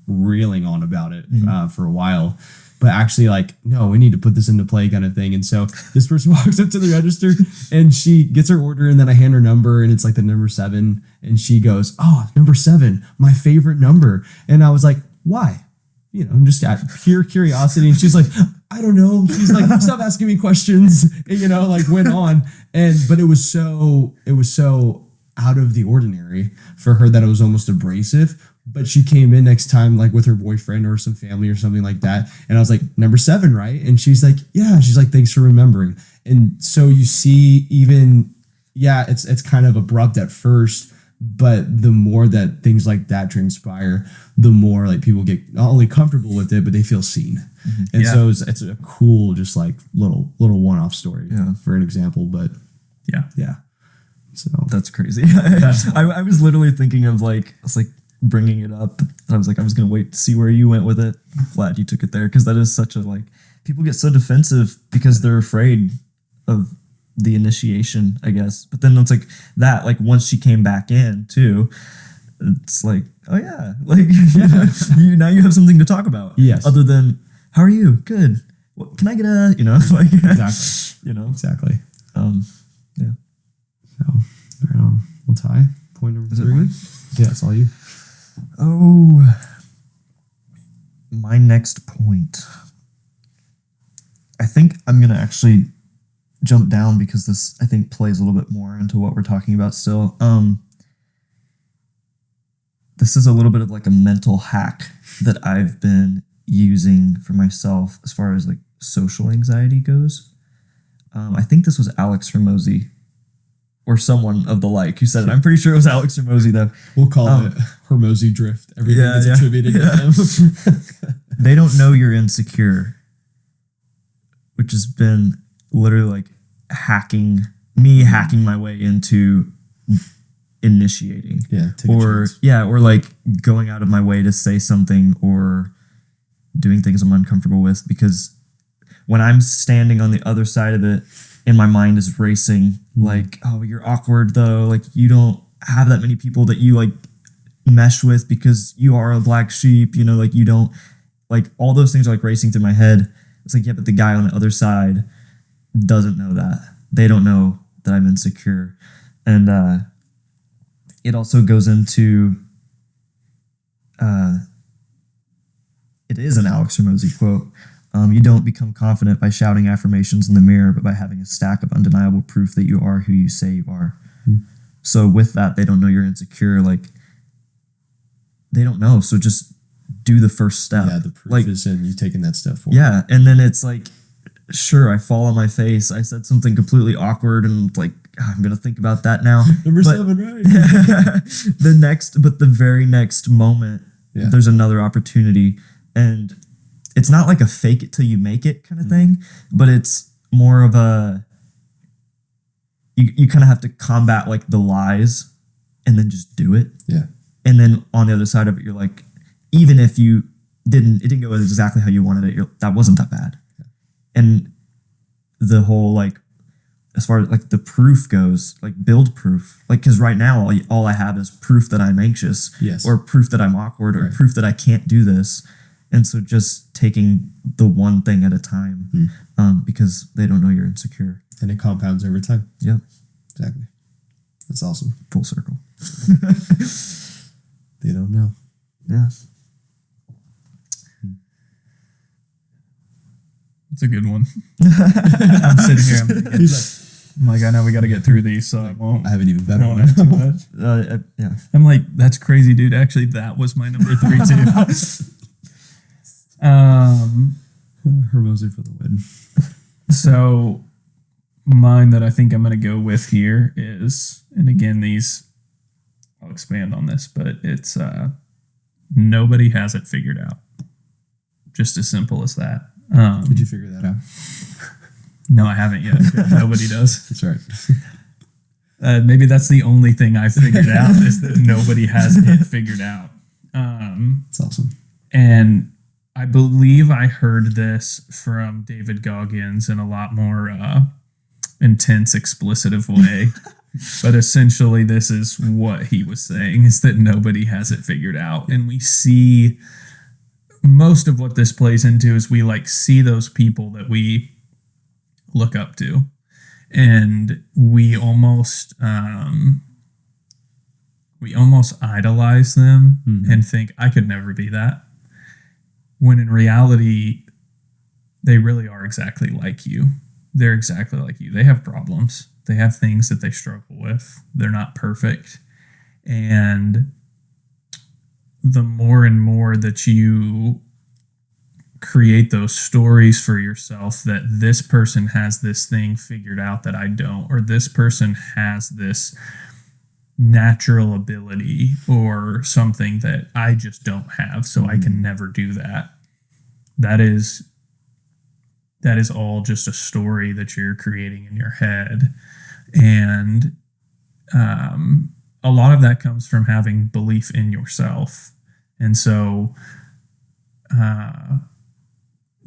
reeling on about it for a while, but actually like, no, we need to put this into play kind of thing. And so this person walks up to the register, and she gets her order, and then I hand her number, and it's like the number 7, and she goes, "Oh, number 7, my favorite number." And I was like, "Why?" I'm just at pure curiosity. And she's like, "I don't know." She's like, "Stop asking me questions." And, like went on. But it was so out of the ordinary for her that it was almost abrasive. But she came in next time, like with her boyfriend or some family or something like that. And I was like, "Number 7, right?" And she's like, "Yeah." She's like, "Thanks for remembering." And so you see it's kind of abrupt at first, but the more that things like that transpire, the more like people get not only comfortable with it, but they feel seen. And so it's a cool, just like little one-off story for an example. But yeah. So That's crazy. I was literally thinking of like, I was like bringing it up. And I was like, I was going to wait to see where you went with it. I'm glad you took it there because that is such a like, people get so defensive because they're afraid of the initiation, I guess. But then it's like that, like once she came back in too, it's like, oh yeah, like now you have something to talk about. Yes. Other than, how are you? Good. What, can I get a, like, exactly. exactly. Yeah. So right on. Well, Ty, point number Is it 3. mine? Yeah, it's all you. Oh, my next point. I think I'm going to actually jump down because this, I think, plays a little bit more into what we're talking about still. This is a little bit of like a mental hack that I've been using for myself as far as like social anxiety goes. I think this was Alex Hormozy or someone of the like who said it. I'm pretty sure it was Alex Hormozy though. We'll call it Hormozy drift. Everything is attributed to him. They don't know you're insecure, which has been literally like hacking my way into initiating. Yeah. Take a chance. Or like going out of my way to say something or doing things I'm uncomfortable with, because when I'm standing on the other side of it and my mind is racing, like, oh, you're awkward though. Like you don't have that many people that you like mesh with because you are a black sheep, like you don't, like all those things are like racing through my head. It's like, yeah, but the guy on the other side doesn't know that. They don't know that I'm insecure. And it also goes into, it is an Alex Hormozy quote. You don't become confident by shouting affirmations in the mirror, but by having a stack of undeniable proof that you are who you say you are. Mm-hmm. So with that, they don't know you're insecure. Like, they don't know. So just do the first step. Yeah, the proof is in you taking that step forward. Yeah, and then it's like, sure, I fall on my face. I said something completely awkward, and like, I'm gonna think about that now. Number 7, right? the very next moment, there's another opportunity, and it's not like a fake it till you make it kind of thing, but it's more of a, you kind of have to combat like the lies and then just do it. Yeah. And then on the other side of it, you're like, even if it didn't go exactly how you wanted it, that wasn't that bad. Yeah. And the whole, like, as far as like the proof goes, like build proof, like, cause right now all I have is proof that I'm anxious, or proof that I'm awkward, or proof that I can't do this. And so just taking the one thing at a time, because they don't know you're insecure. And it compounds over time. Yep. Exactly. That's awesome. Full circle. They don't know. Yeah. It's a good one. I'm sitting here. I'm like, I know we got to get through these, so I won't. I have an even better one. Too much. Yeah. I'm like, that's crazy, dude. Actually, that was my number 3 too. Hormozy for the win. So mine that I think I'm going to go with here is, and again, I'll expand on this, but it's nobody has it figured out. Just as simple as that. Did you figure that out? No, I haven't yet. Nobody does. That's right. Maybe that's the only thing I figured out is that nobody has it figured out. That's awesome. And I believe I heard this from David Goggins in a lot more intense, explicitive way. But essentially, this is what he was saying, is that nobody has it figured out. And we see most of what this plays into is we like see those people that we look up to, and we almost idolize them and think, I could never be that. When in reality, they really are exactly like you. They're exactly like you. They have problems. They have things that they struggle with. They're not perfect. And the more and more that you create those stories for yourself that this person has this thing figured out that I don't, or this person has this natural ability or something that I just don't have, so I can never do that. That is all just a story that you're creating in your head. And a lot of that comes from having belief in yourself. And so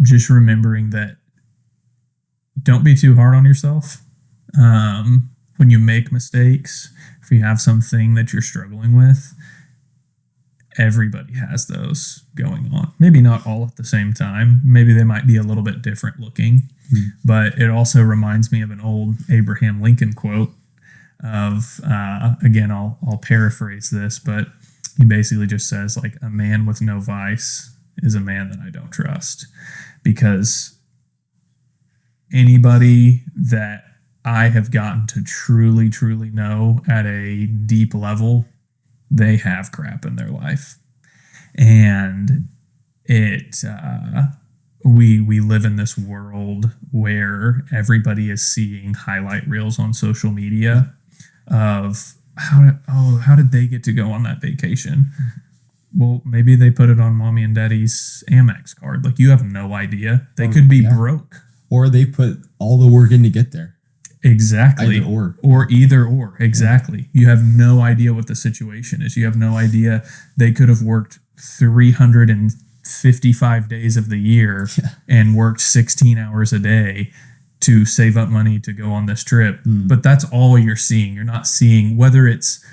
just remembering that don't be too hard on yourself. When you make mistakes, if you have something that you're struggling with, everybody has those going on. Maybe not all at the same time. Maybe they might be a little bit different looking. But it also reminds me of an old Abraham Lincoln quote of, again, I'll paraphrase this, but he basically just says, like, a man with no vice is a man that I don't trust. Because anybody that I have gotten to truly, truly know at a deep level, they have crap in their life. And we live in this world where everybody is seeing highlight reels on social media of how did they get to go on that vacation? Well, maybe they put it on mommy and daddy's Amex card. Like, you have no idea. They could be broke. Or they put all the work in to get there. Exactly. Either or. Exactly. You have no idea what the situation is. You have no idea. They could have worked 355 days of the year and worked 16 hours a day to save up money to go on this trip. But that's all you're seeing. You're not seeing whether it's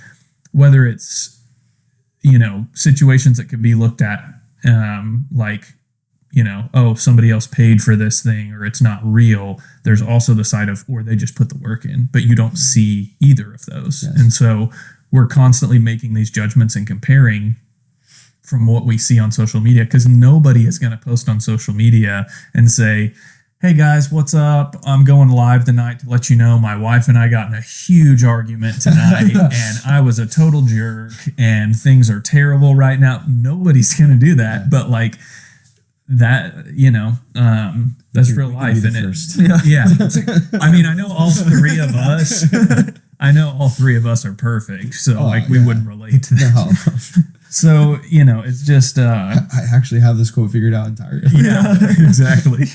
situations that could be looked at like, somebody else paid for this thing, or it's not real. There's also the side of, or they just put the work in, but you don't see either of those. Yes. And so we're constantly making these judgments and comparing from what we see on social media, because nobody is going to post on social media and say, hey guys, what's up? I'm going live tonight to let you know my wife and I got in a huge argument tonight and I was a total jerk and things are terrible right now. Nobody's going to do that. Yeah. But like that, that's real life. And I mean, I know all three of us, are perfect. So we wouldn't relate to that. No. So, it's just... I actually have this quote figured out entirely. Yeah, exactly.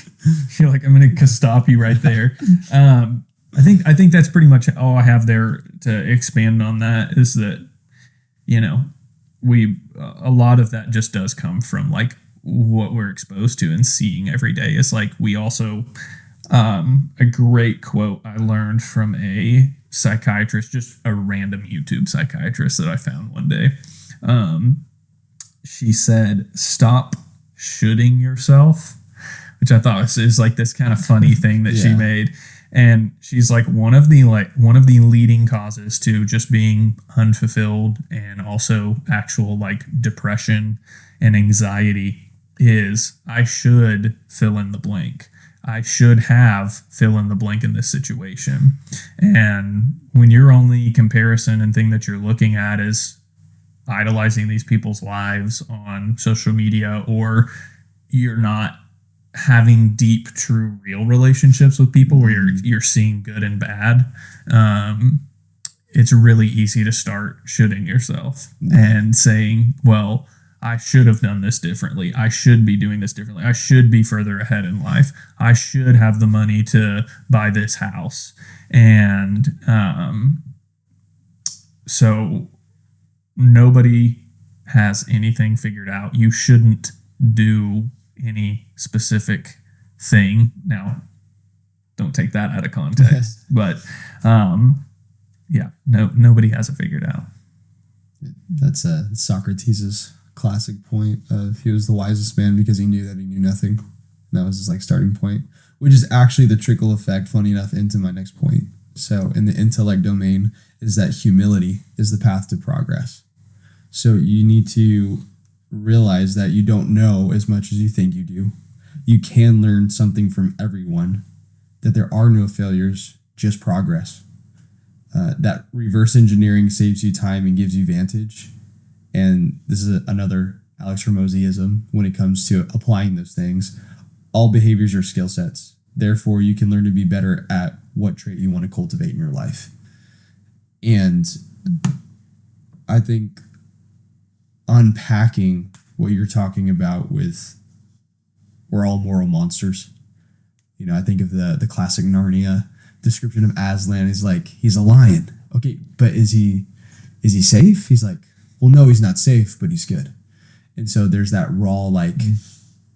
You're like, I'm going to stop you right there. I think that's pretty much all I have there to expand on that, is that, a lot of that just does come from, like, what we're exposed to and seeing every day. It's like, we also... a great quote I learned from a psychiatrist, just a random YouTube psychiatrist that I found one day. She said, stop shoulding yourself, which I thought is like this kind of funny thing that she made. And she's like, one of the leading causes to just being unfulfilled and also actual like depression and anxiety is, I should fill in the blank. I should have fill in the blank in this situation. And when your only comparison and thing that you're looking at is idolizing these people's lives on social media, or you're not having deep, true, real relationships with people where you're seeing good and bad, it's really easy to start shoulding yourself and saying, well, I should have done this differently. I should be doing this differently. I should be further ahead in life. I should have the money to buy this house. And so nobody has anything figured out. You shouldn't do any specific thing. Now, don't take that out of context. But nobody has it figured out. That's Socrates' classic point of, he was the wisest man because he knew that he knew nothing. And that was his like starting point, which is actually the trickle effect, funny enough, into my next point. So in the intellect domain is that humility is the path to progress. So you need to realize that you don't know as much as you think you do. You can learn something from everyone, that there are no failures, just progress. That reverse engineering saves you time and gives you vantage. And this is another Alex Hormozy-ism when it comes to applying those things. All behaviors are skill sets. Therefore, you can learn to be better at what trait you want to cultivate in your life. And I think unpacking what you're talking about with, we're all moral monsters. I think of the classic Narnia description of Aslan. He's like, he's a lion. okay, but is he safe? He's like, well, no, he's not safe, but he's good. And so there's that raw like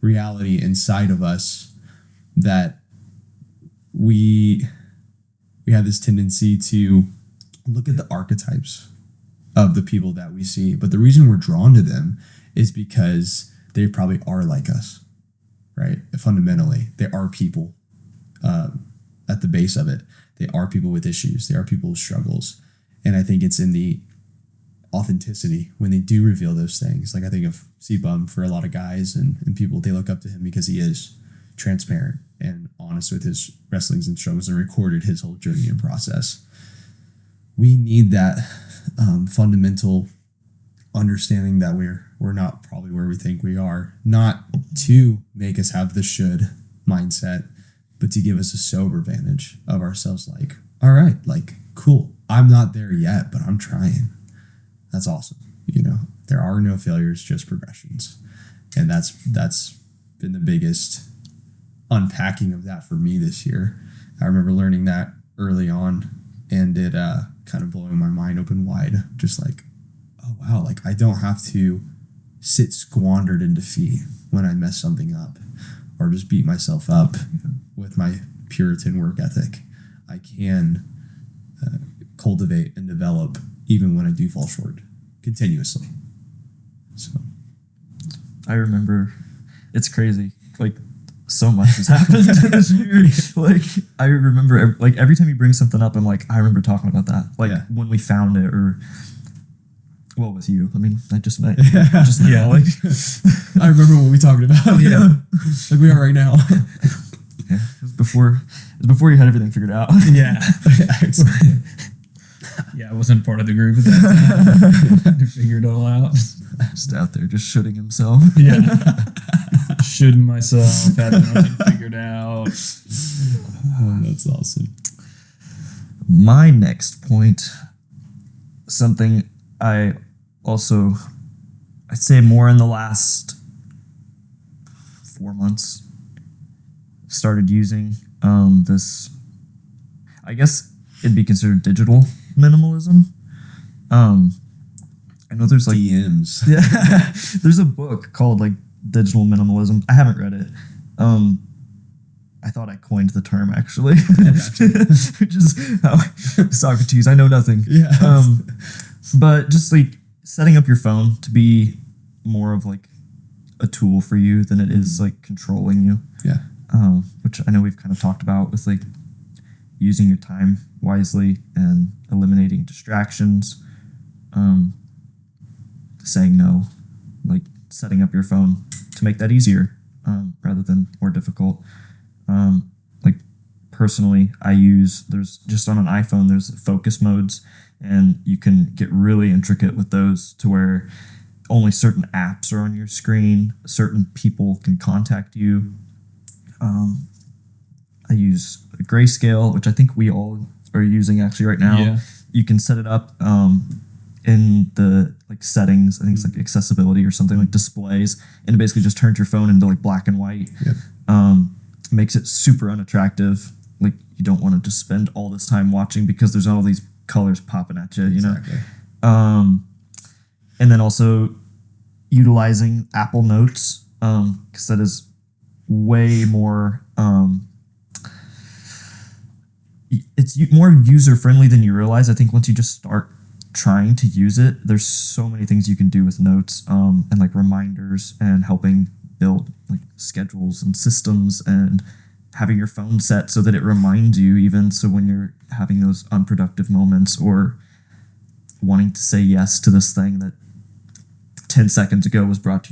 reality inside of us that we have this tendency to look at the archetypes of the people that we see, but the reason we're drawn to them is because they probably are like us, right? Fundamentally, they are people. At the base of it, they are people with issues. They are people with struggles, and I think it's in the authenticity when they do reveal those things. Like I think of C-Bum for a lot of guys and people, they look up to him because he is transparent and honest with his wrestlings and struggles and recorded his whole journey and process. We need that fundamental understanding that we're not probably where we think we are, not to make us have the should mindset, but to give us a sober vantage of ourselves. Like, all right, like, cool. I'm not there yet, but I'm trying. That's awesome. You know, there are no failures, just progressions. And that's been the biggest unpacking of that for me this year. I remember learning that early on, and it kind of blowing my mind open wide. Just like, oh wow, like I don't have to sit squandered in defeat when I mess something up or just beat myself up with my Puritan work ethic. I can cultivate and develop even when I do fall short continuously. So I remember, it's crazy. Like, so much has happened this year. Like, I remember, like, every time you bring something up, I'm like, I remember talking about that. Like, when we found it, or, well, with you. I mean, I just met you. Just now. Yeah. Like, I remember what we talked about. Yeah. Like we are right now. yeah, it was before you had everything figured out. Yeah. Yeah, I wasn't part of the group at that time to figure it all out. Just out there, just shooting himself. Yeah. Shooting myself, had nothing figured out. Oh, that's awesome. My next point, something I'd say more in the last 4 months, started using this, I guess it'd be considered digital minimalism. I know there's like DMs. Yeah, there's a book called like Digital Minimalism. I haven't read it. I thought I coined the term actually, which is how Socrates. I know nothing. Yeah. But just like setting up your phone to be more of like a tool for you than it is like controlling you. Yeah. Which I know we've kind of talked about with like using your time wisely and eliminating distractions, saying no, like setting up your phone to make that easier rather than more difficult. Like personally, there's just on an iPhone, there's focus modes, and you can get really intricate with those to where only certain apps are on your screen, certain people can contact you. I use Grayscale, which I think we all are using actually right now. Yeah. You can set it up in the like settings. I think it's like accessibility or something, like displays, and it basically just turns your phone into like black and white. Yep. Makes it super unattractive. Like you don't want to just spend all this time watching because there's all these colors popping at you, you Exactly. know? And then also utilizing Apple Notes, because that is way more, it's more user-friendly than you realize. I think once you just start trying to use it, there's so many things you can do with notes, and like reminders and helping build like schedules and systems and having your phone set so that it reminds you, even so when you're having those unproductive moments or wanting to say yes to this thing that 10 seconds ago was brought to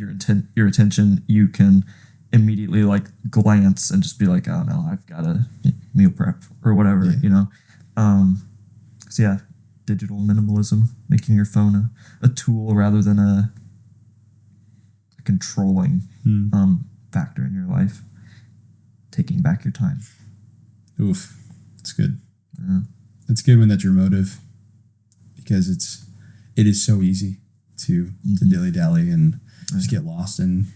your attention, you can immediately like glance and just be like, oh no, I've got a meal prep or whatever, you know? So yeah, digital minimalism, making your phone a tool rather than a controlling factor in your life. Taking back your time. Oof. It's good. Yeah. It's good when that's your motive, because it is so easy to dilly-dally and just get lost in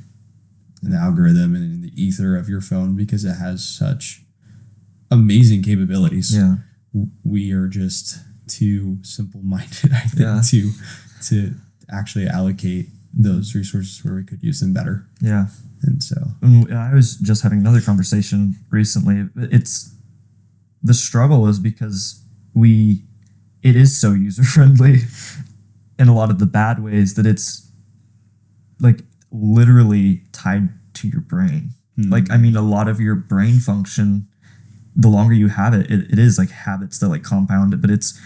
the algorithm and in the ether of your phone, because it has such amazing capabilities. Yeah. We are just too simple-minded, I think, to actually allocate those resources where we could use them better. Yeah. And so And I was just having another conversation recently. It's the struggle is because it is so user friendly in a lot of the bad ways that it's like literally tied to your brain. Like, I mean, a lot of your brain function, the longer you have it, it is like habits that like compound it, but it's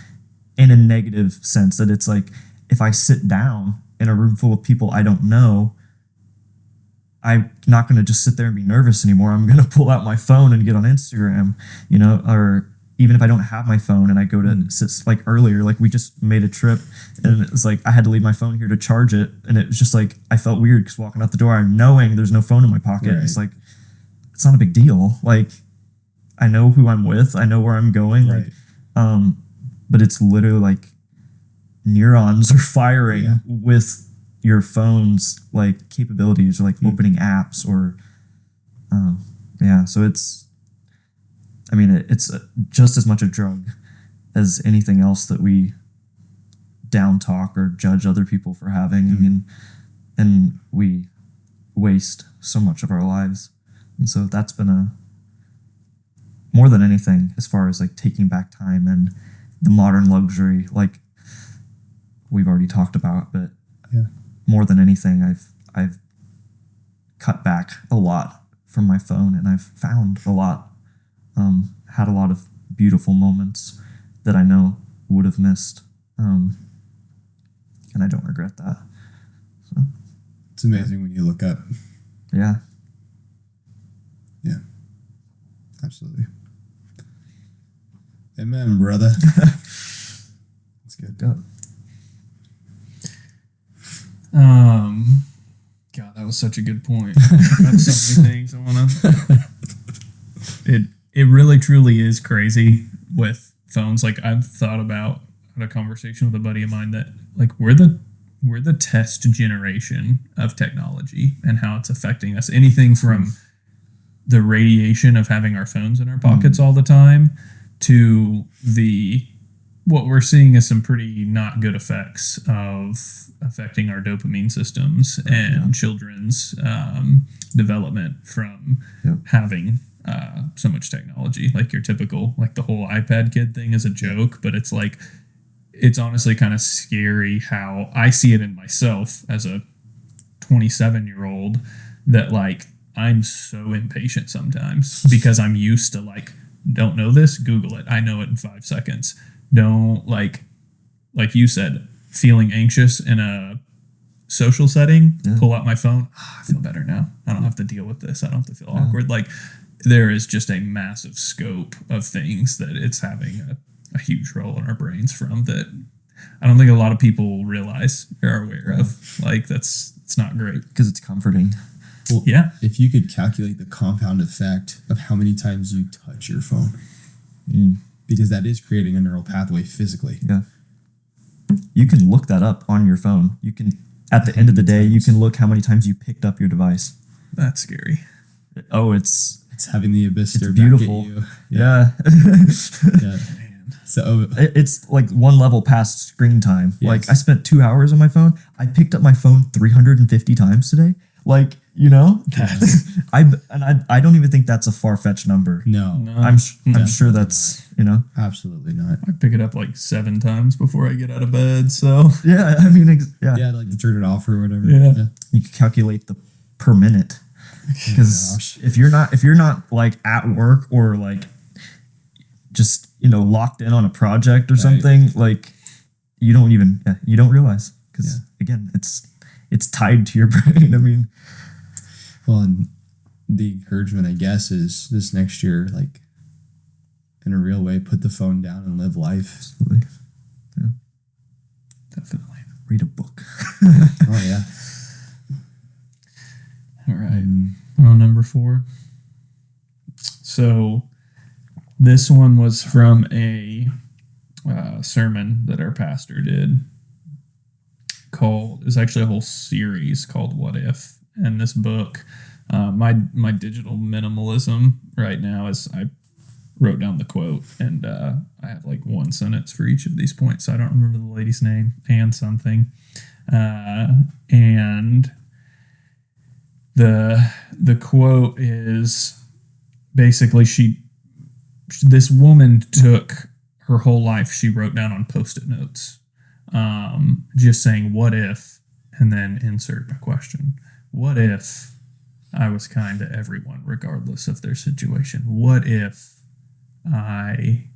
in a negative sense that it's like, if I sit down in a room full of people I don't know, I'm not going to just sit there and be nervous anymore. I'm going to pull out my phone and get on Instagram, you know, or even if I don't have my phone and I go to sit, like earlier, like we just made a trip and it was like, I had to leave my phone here to charge it. And it was just like, I felt weird because walking out the door, I'm knowing there's no phone in my pocket. Right. It's like, it's not a big deal. Like, I know who I'm with. I know where I'm going. Right. Like, but it's literally like neurons are firing with your phone's like capabilities, or like opening apps, or so it's, I mean, it's just as much a drug as anything else that we down talk or judge other people for having. I mean, and we waste so much of our lives, and so that's been more than anything, as far as like taking back time and the modern luxury, like we've already talked about, but more than anything, I've cut back a lot from my phone, and I've found a lot, had a lot of beautiful moments that I know would have missed, and I don't regret that. So it's amazing when you look up. Yeah. Yeah, absolutely. Amen, brother. That's good. Good. God, that was such a good point. That's so many things I want to. It really truly is crazy with phones. Like, I've thought about, had a conversation with a buddy of mine that like we're the test generation of technology and how it's affecting us. Anything from the radiation of having our phones in our pockets all the time to what we're seeing is some pretty not good effects of affecting our dopamine systems and children's development from having so much technology. Like your typical, like the whole iPad kid thing is a joke, but it's like, it's honestly kind of scary how I see it in myself as a 27-year-old that like I'm so impatient sometimes because I'm used to like, don't know this, Google it. I know it in 5 seconds. Don't like you said, feeling anxious in a social setting, pull out my phone. I feel better now. I don't have to deal with this. I don't have to feel awkward. Like there is just a massive scope of things that it's having a huge role in our brains from that I don't think a lot of people realize or are aware of. Like it's not great. Because it's comforting. Well, if you could calculate the compound effect of how many times you touch your phone, because that is creating a neural pathway physically. Yeah. You can look that up on your phone. You can, at the end of the day, you can look how many times you picked up your device. That's scary. Oh, it's having the abyss it's beautiful. Back at you. Yeah. Yeah. So it's like one level past screen time. Yes. Like I spent 2 hours on my phone. I picked up my phone 350 times today. Like, you know, I don't even think that's a far-fetched number. no, I'm sure that's, you know, absolutely not. I pick it up like 7 times before I get out of bed. So yeah, I mean, Yeah, like to turn it off or whatever. Yeah. You can calculate the per minute. Because if you're not like at work or like just, you know, locked in on a project or something, like you don't realize, because again, it's tied to your brain. I mean, well, and the encouragement, I guess, is this next year, like in a real way, put the phone down and live life. Absolutely. Yeah. definitely. Read a book. Oh yeah. All right. On number 4. So this one was from a sermon that our pastor did called, it's actually a whole series called What If? And this book, my digital minimalism right now is wrote down the quote, and I have like one sentence for each of these points. So I don't remember the lady's name, Anne something. And the quote is basically this woman took her whole life, she wrote down on Post-it notes, just saying, what if, and then insert a question. What if I was kind to everyone, regardless of their situation? What if I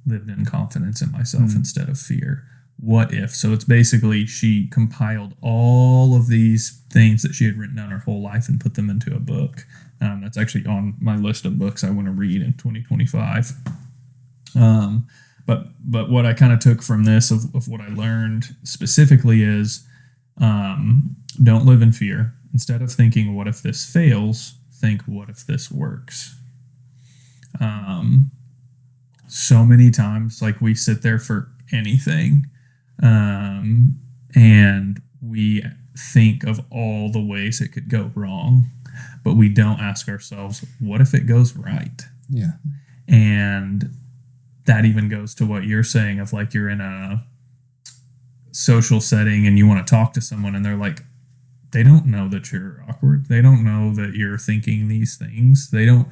lived in confidence in myself instead of fear? What if? So it's basically she compiled all of these things that she had written down her whole life and put them into a book. That's actually on my list of books I want to read in 2025. But what I kind of took from this of what I learned specifically is don't live in fear. Instead of thinking, what if this fails, think, what if this works? So many times, like, we sit there for anything, and we think of all the ways it could go wrong, but we don't ask ourselves, what if it goes right? Yeah. And that even goes to what you're saying of, like, you're in a social setting and you want to talk to someone and they're like, they don't know that you're awkward. They don't know that you're thinking these things. They don't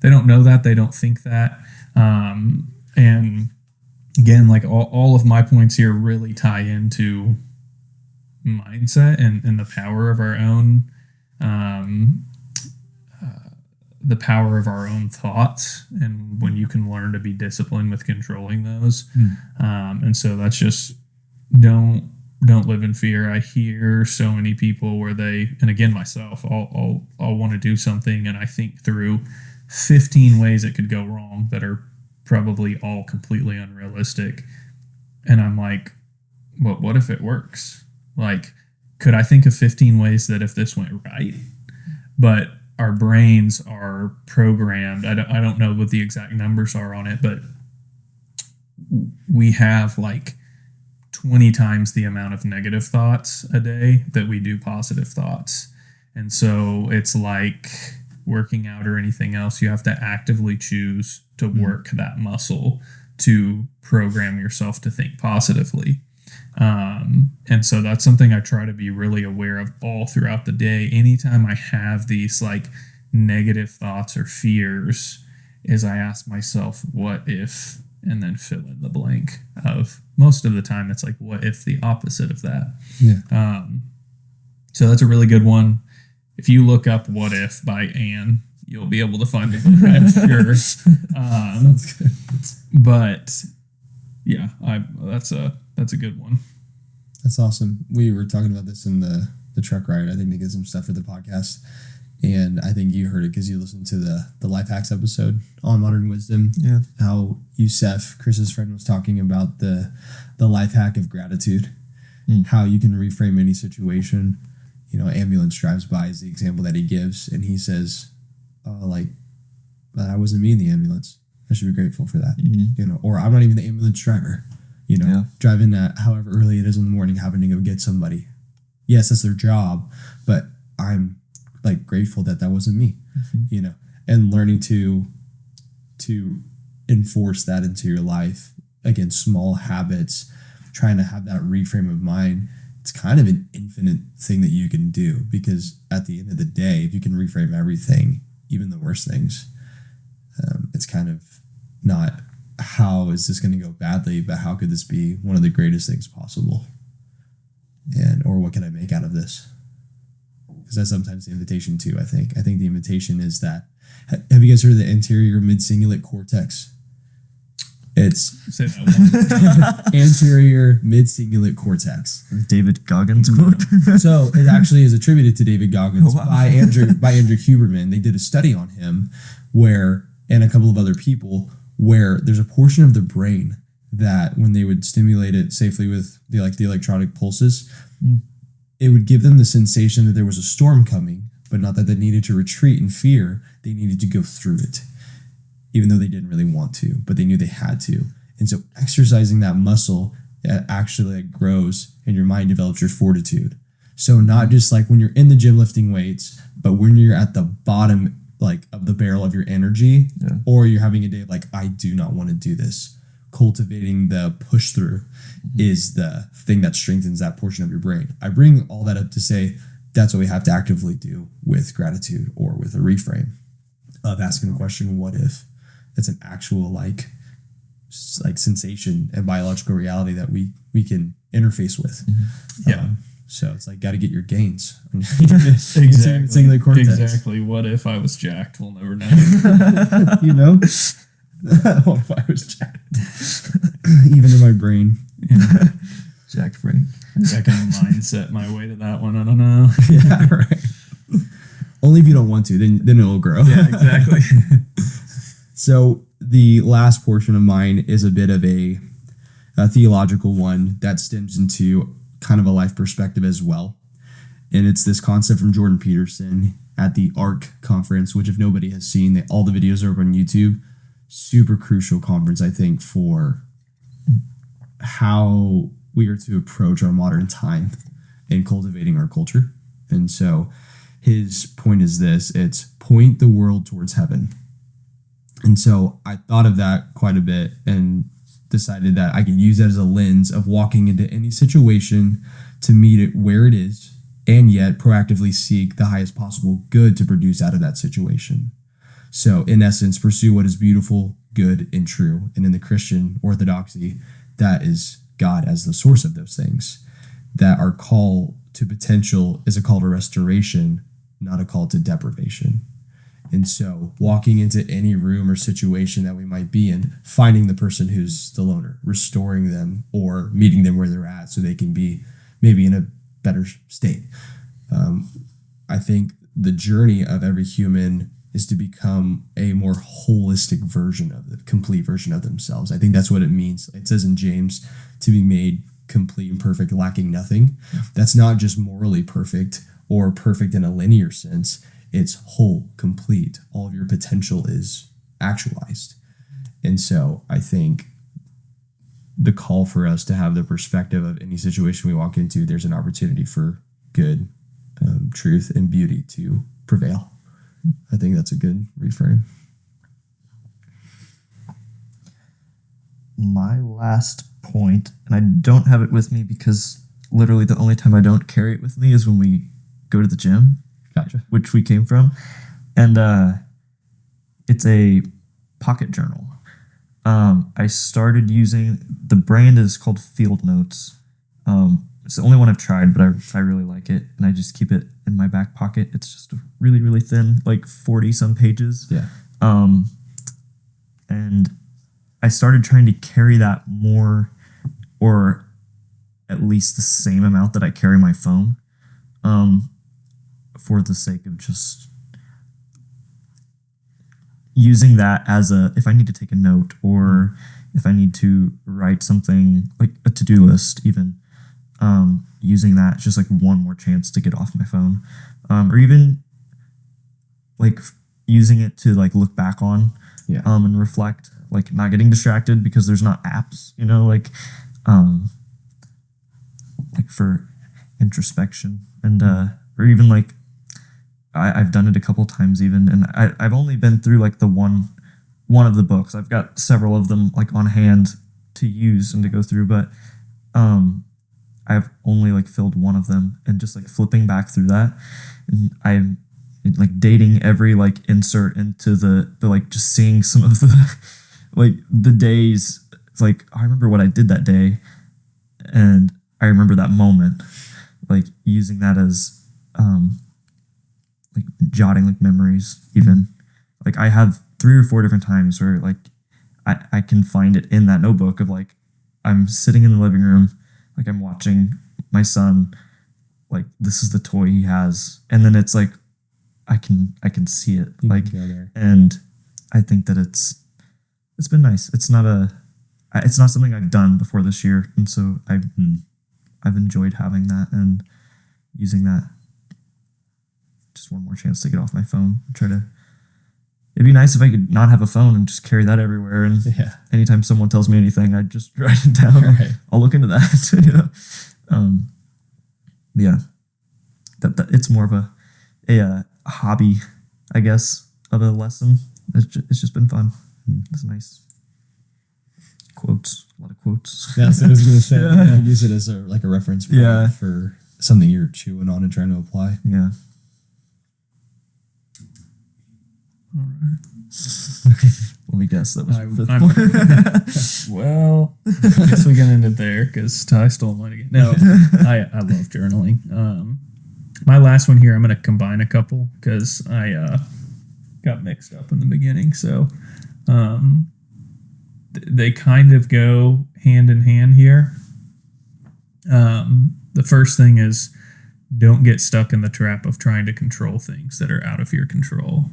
know that. They don't think that. And again, like, all of my points here really tie into mindset and the power of our own, thoughts, and when you can learn to be disciplined with controlling those. And so that's just, don't live in fear. I hear so many people where they, and again, myself, I'll want to do something and I think through 15 ways it could go wrong that are probably all completely unrealistic. And I'm like, but what if it works? Like, could I think of 15 ways that if this went right? But our brains are programmed. I don't know what the exact numbers are on it, but we have like 20 times the amount of negative thoughts a day that we do positive thoughts. And so it's like working out or anything else. You have to actively choose to work that muscle to program yourself to think positively. And so that's something I try to be really aware of all throughout the day. Anytime I have these like negative thoughts or fears, is I ask myself, what if, and then fill in the blank of, most of the time it's like, what if the opposite of that? Yeah. So that's a really good one. If you look up What If by Anne, you'll be able to find the book, I'm sure. Sounds good. But yeah, that's a good one. That's awesome. We were talking about this in the truck ride, I think, to get some stuff for the podcast. And I think you heard it because you listened to the Life Hacks episode on Modern Wisdom. Yeah. How Youssef, Chris's friend, was talking about the life hack of gratitude. How you can reframe any situation. You know, ambulance drives by is the example that he gives. And he says, but I wasn't me in the ambulance. I should be grateful for that. You know, or I'm not even the ambulance driver. You know, driving at however early it is in the morning, having to go get somebody. Yes, that's their job, but I'm like grateful that wasn't me. You know, and learning to enforce that into your life. Again, small habits, trying to have that reframe of mind. It's kind of an infinite thing that you can do, because at the end of the day, if you can reframe everything, even the worst things, it's kind of not, how is this going to go badly, but how could this be one of the greatest things possible? Or what can I make out of this? Because that's sometimes the invitation too, I think. I think the invitation is that, have you guys heard of the anterior mid-cingulate cortex? It's Say that one. anterior mid-cingulate cortex. David Goggins quote. So it actually is attributed to David Goggins Oh, wow. by Andrew Huberman. They did a study on him and a couple of other people, where there's a portion of the brain that when they would stimulate it safely with the electronic pulses, it would give them the sensation that there was a storm coming, but not that they needed to retreat in fear. They needed to go through it, even though they didn't really want to, but they knew they had to. And so exercising that muscle, that actually grows, and your mind develops your fortitude. So not just like when you're in the gym lifting weights, but when you're at the bottom, like, of the barrel of your energy, or you're having a day of like, I do not want to do this. Cultivating the push through is the thing that strengthens that portion of your brain. I bring all that up to say that's what we have to actively do with gratitude or with a reframe of asking the question, what if? It's an actual like sensation and biological reality that we can interface with. Yeah. So it's like, got to get your gains. Exactly. Cortex. Exactly. What if I was jacked? We'll never know. You know? What if I was jacked? Even in my brain. Jacked brain. I can mindset my way to that one. I don't know. Yeah, right. Only if you don't want to, then it'll grow. Yeah, exactly. So the last portion of mine is a bit of a theological one that stems into kind of a life perspective as well. And it's this concept from Jordan Peterson at the ARC conference, which if nobody has seen, all the videos are up on YouTube. Super crucial conference, I think, for how we are to approach our modern time in cultivating our culture. And so his point is this: it's point the world towards heaven. And so I thought of that quite a bit and decided that I could use that as a lens of walking into any situation to meet it where it is, and yet proactively seek the highest possible good to produce out of that situation. So in essence, pursue what is beautiful, good, and true. And in the Christian orthodoxy, that is God as the source of those things. That our call to potential is a call to restoration, not a call to deprivation. And so walking into any room or situation that we might be in, finding the person who's the loner, restoring them or meeting them where they're at so they can be maybe in a better state. I think the journey of every human is to become a more holistic version of the complete version of themselves. I think that's what it means. It says in James to be made complete and perfect, lacking nothing. That's not just morally perfect or perfect in a linear sense. It's whole, complete. All of your potential is actualized. And so I think the call for us to have the perspective of any situation we walk into, there's an opportunity for good, truth, and beauty to prevail. I think that's a good reframe. My last point, and I don't have it with me because literally the only time I don't carry it with me is when we go to the gym. Gotcha. Which we came from. And it's a pocket journal. I started using, the brand is called Field Notes. It's the only one I've tried, but I really like it. And I just keep it in my back pocket. It's just really, really thin, like 40 some pages. Yeah. And I started trying to carry that more, or at least the same amount that I carry my phone. For the sake of just using that as if I need to take a note or if I need to write something like a to-do list even, using that just like one more chance to get off my phone, or even like using it to like look back on, and reflect, like not getting distracted because there's not apps, like for introspection and, or even like, I've done it a couple times even, and I've only been through like the one of the books. I've got several of them like on hand to use and to go through, but I've only like filled one of them, and just like flipping back through that, and I'm like dating every like insert into the like just seeing some of the like the days. It's like I remember what I did that day, and I remember that moment, like using that as like jotting like memories even. Like I have 3 or 4 different times where like I can find it in that notebook of like I'm sitting in the living room, like I'm watching my son, like this is the toy he has, and then it's like I can see it, like, and I think that it's been nice. It's not something I've done before this year, and so I've enjoyed having that and using that. Just one more chance to get off my phone. It'd be nice if I could not have a phone and just carry that everywhere. And anytime someone tells me anything, I just write it down. Right. I'll look into that. That it's more of a hobby, I guess, of a lesson. it's just been fun. It's nice. Quotes, a lot of quotes. That's what I was gonna say. Yeah. Use it as a reference point Yeah. for something you're chewing on and trying to apply. Yeah. All right. Let me guess. That was I- your fifth I'm- one. Well, I guess we can end it there because Ty stole mine again. No, I love journaling. My last one here, I'm going to combine a couple because I got mixed up in the beginning. So they kind of go hand in hand here. The first thing is don't get stuck in the trap of trying to control things that are out of your control,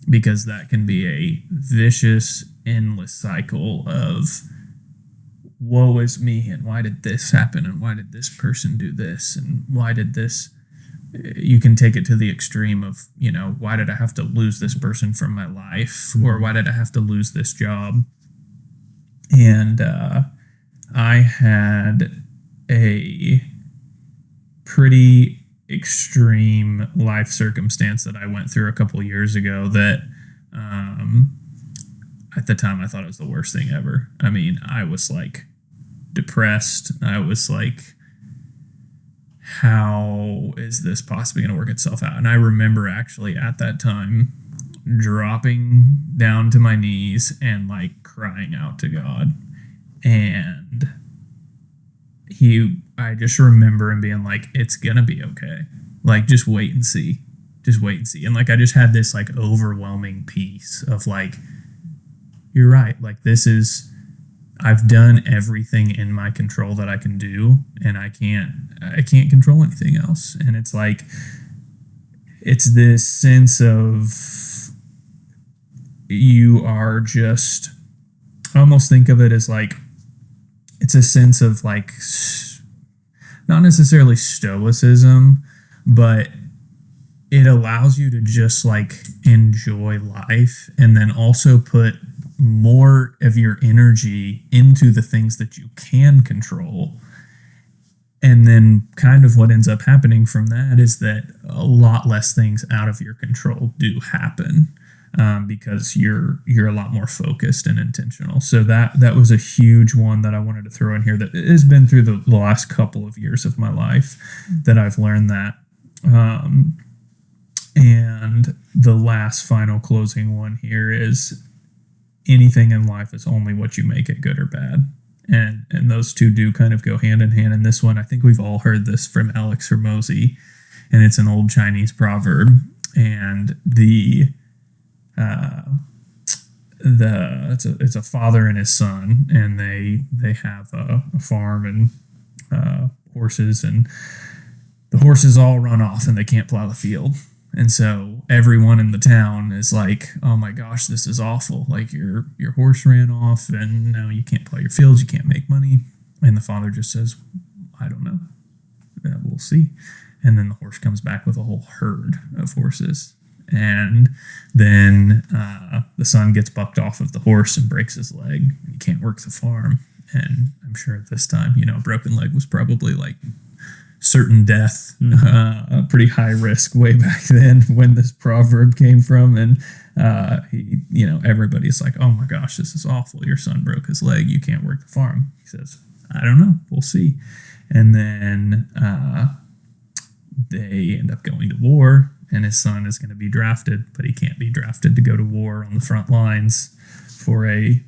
because that can be a vicious, endless cycle of woe is me, and why did this happen, and why did this person do this, and why did this. You can take it to the extreme of, why did I have to lose this person from my life, or why did I have to lose this job? And I had a pretty extreme life circumstance that I went through a couple years ago that at the time I thought it was the worst thing ever. I mean, I was like depressed. I was like, how is this possibly going to work itself out? And I remember actually at that time dropping down to my knees and like crying out to God. And I just remember him being like, it's going to be okay. Like, just wait and see. Just wait and see. And like, I just had this like overwhelming peace of like, you're right. Like, I've done everything in my control that I can do, and I can't control anything else. And it's like, it's this sense of you are just, I almost think of it as like, it's a sense of like, not necessarily stoicism, but it allows you to just like enjoy life, and then also put more of your energy into the things that you can control. And then kind of what ends up happening from that is that a lot less things out of your control do happen, because you're a lot more focused and intentional. So that was a huge one that I wanted to throw in here that has been through the last couple of years of my life that I've learned that. And the last final closing one here is anything in life is only what you make it, good or bad. And those two do kind of go hand in hand. In this one, I think we've all heard this from Alex Hormozy, and it's an old Chinese proverb. And it's a father and his son, and they have a farm and horses, and the horses all run off and they can't plow the field. And so everyone in the town is like, oh my gosh, this is awful. Like your horse ran off and now you can't plow your fields, you can't make money. And the father just says, I don't know. We'll see. And then the horse comes back with a whole herd of horses. And then the son gets bucked off of the horse and breaks his leg. He can't work the farm. And I'm sure at this time, a broken leg was probably like certain death, a pretty high risk way back then when this proverb came from. And everybody's like, oh my gosh, this is awful. Your son broke his leg. You can't work the farm. He says, I don't know. We'll see. And then they end up going to war, and his son is going to be drafted, but he can't be drafted to go to war on the front lines for a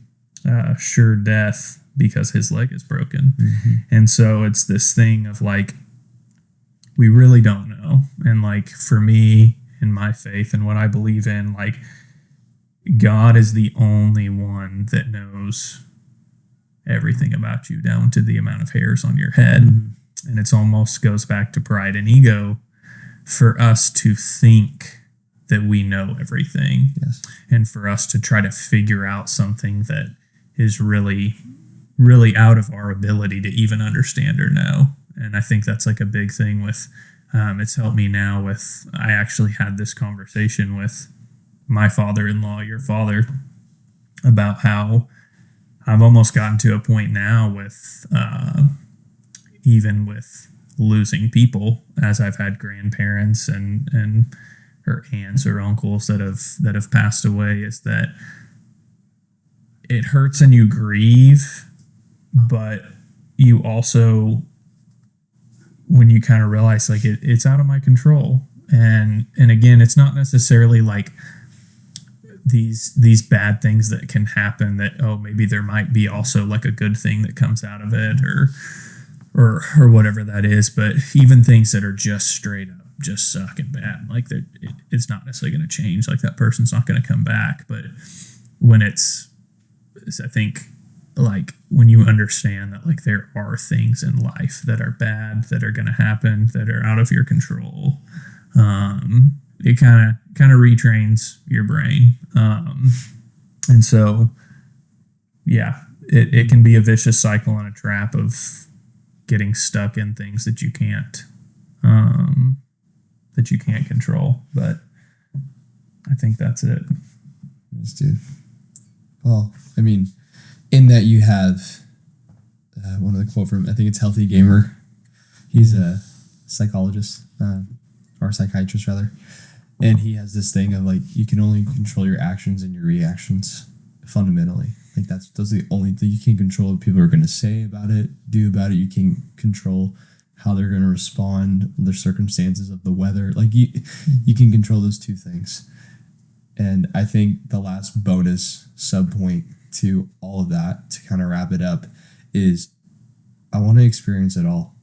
sure death because his leg is broken. Mm-hmm. And so it's this thing of like, we really don't know. And like, for me, in my faith and what I believe in, like, God is the only one that knows everything about you down to the amount of hairs on your head. Mm-hmm. And it's almost goes back to pride and ego for us to think that we know everything. Yes. And for us to try to figure out something that is really, really out of our ability to even understand or know. And I think that's like a big thing with, it's helped me now with, I actually had this conversation with my father-in-law, your father, about how I've almost gotten to a point now with, even with losing people, as I've had grandparents or aunts or uncles that have passed away is that it hurts and you grieve, but you also, when you kind of realize like it's out of my control. And again, it's not necessarily like these bad things that can happen that, oh, maybe there might be also like a good thing that comes out of it or whatever that is. But even things that are just straight up just suck and bad, like it's not necessarily going to change. Like that person's not going to come back. But when I think like when you understand that like there are things in life that are bad, that are going to happen, that are out of your control, it kind of retrains your brain. And so, yeah, it can be a vicious cycle and a trap of getting stuck in things that you can't control. But I think that's it. Yes, dude. Well, I mean, in that you have one of the quote from, I think it's Healthy Gamer. He's a psychologist, or psychiatrist rather. And he has this thing of like, you can only control your actions and your reactions fundamentally. Like those are the only thing you can't control. What people are going to say about it, do about it. You can't control how they're going to respond, the circumstances of the weather. Like you can control those two things. And I think the last bonus sub point to all of that, to kind of wrap it up, is I want to experience it all.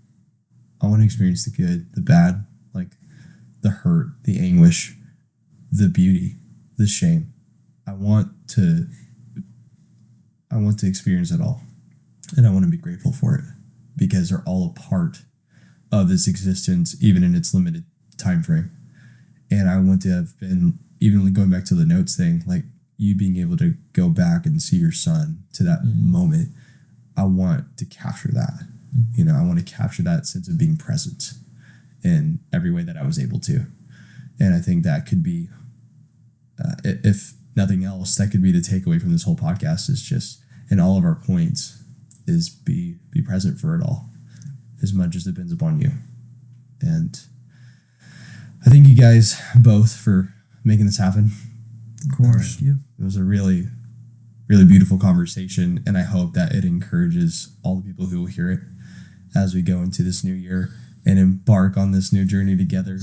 I want to experience the good, the bad, like the hurt, the anguish, the beauty, the shame. I want to experience it all. And I want to be grateful for it because they're all a part of this existence, even in its limited time frame. And I want to have been, even going back to the notes thing, like you being able to go back and see your son to that moment. I want to capture that. You know, I want to capture that sense of being present in every way that I was able to. And I think that could be, if nothing else, that could be the takeaway from this whole podcast, is just, in all of our points, is be present for it all as much as depends upon you. And I thank you guys both for making this happen. Of course. It was a really, really beautiful conversation, and I hope that it encourages all the people who will hear it as we go into this new year and embark on this new journey together.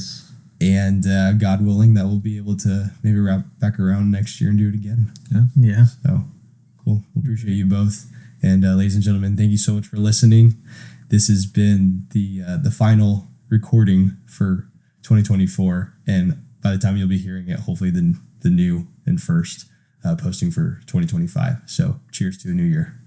And God willing, that we'll be able to maybe wrap back around next year and do it again. Yeah. So cool. We appreciate you both. And ladies and gentlemen, thank you so much for listening. This has been the final recording for 2024. And by the time you'll be hearing it, hopefully the new and first posting for 2025. So cheers to a new year.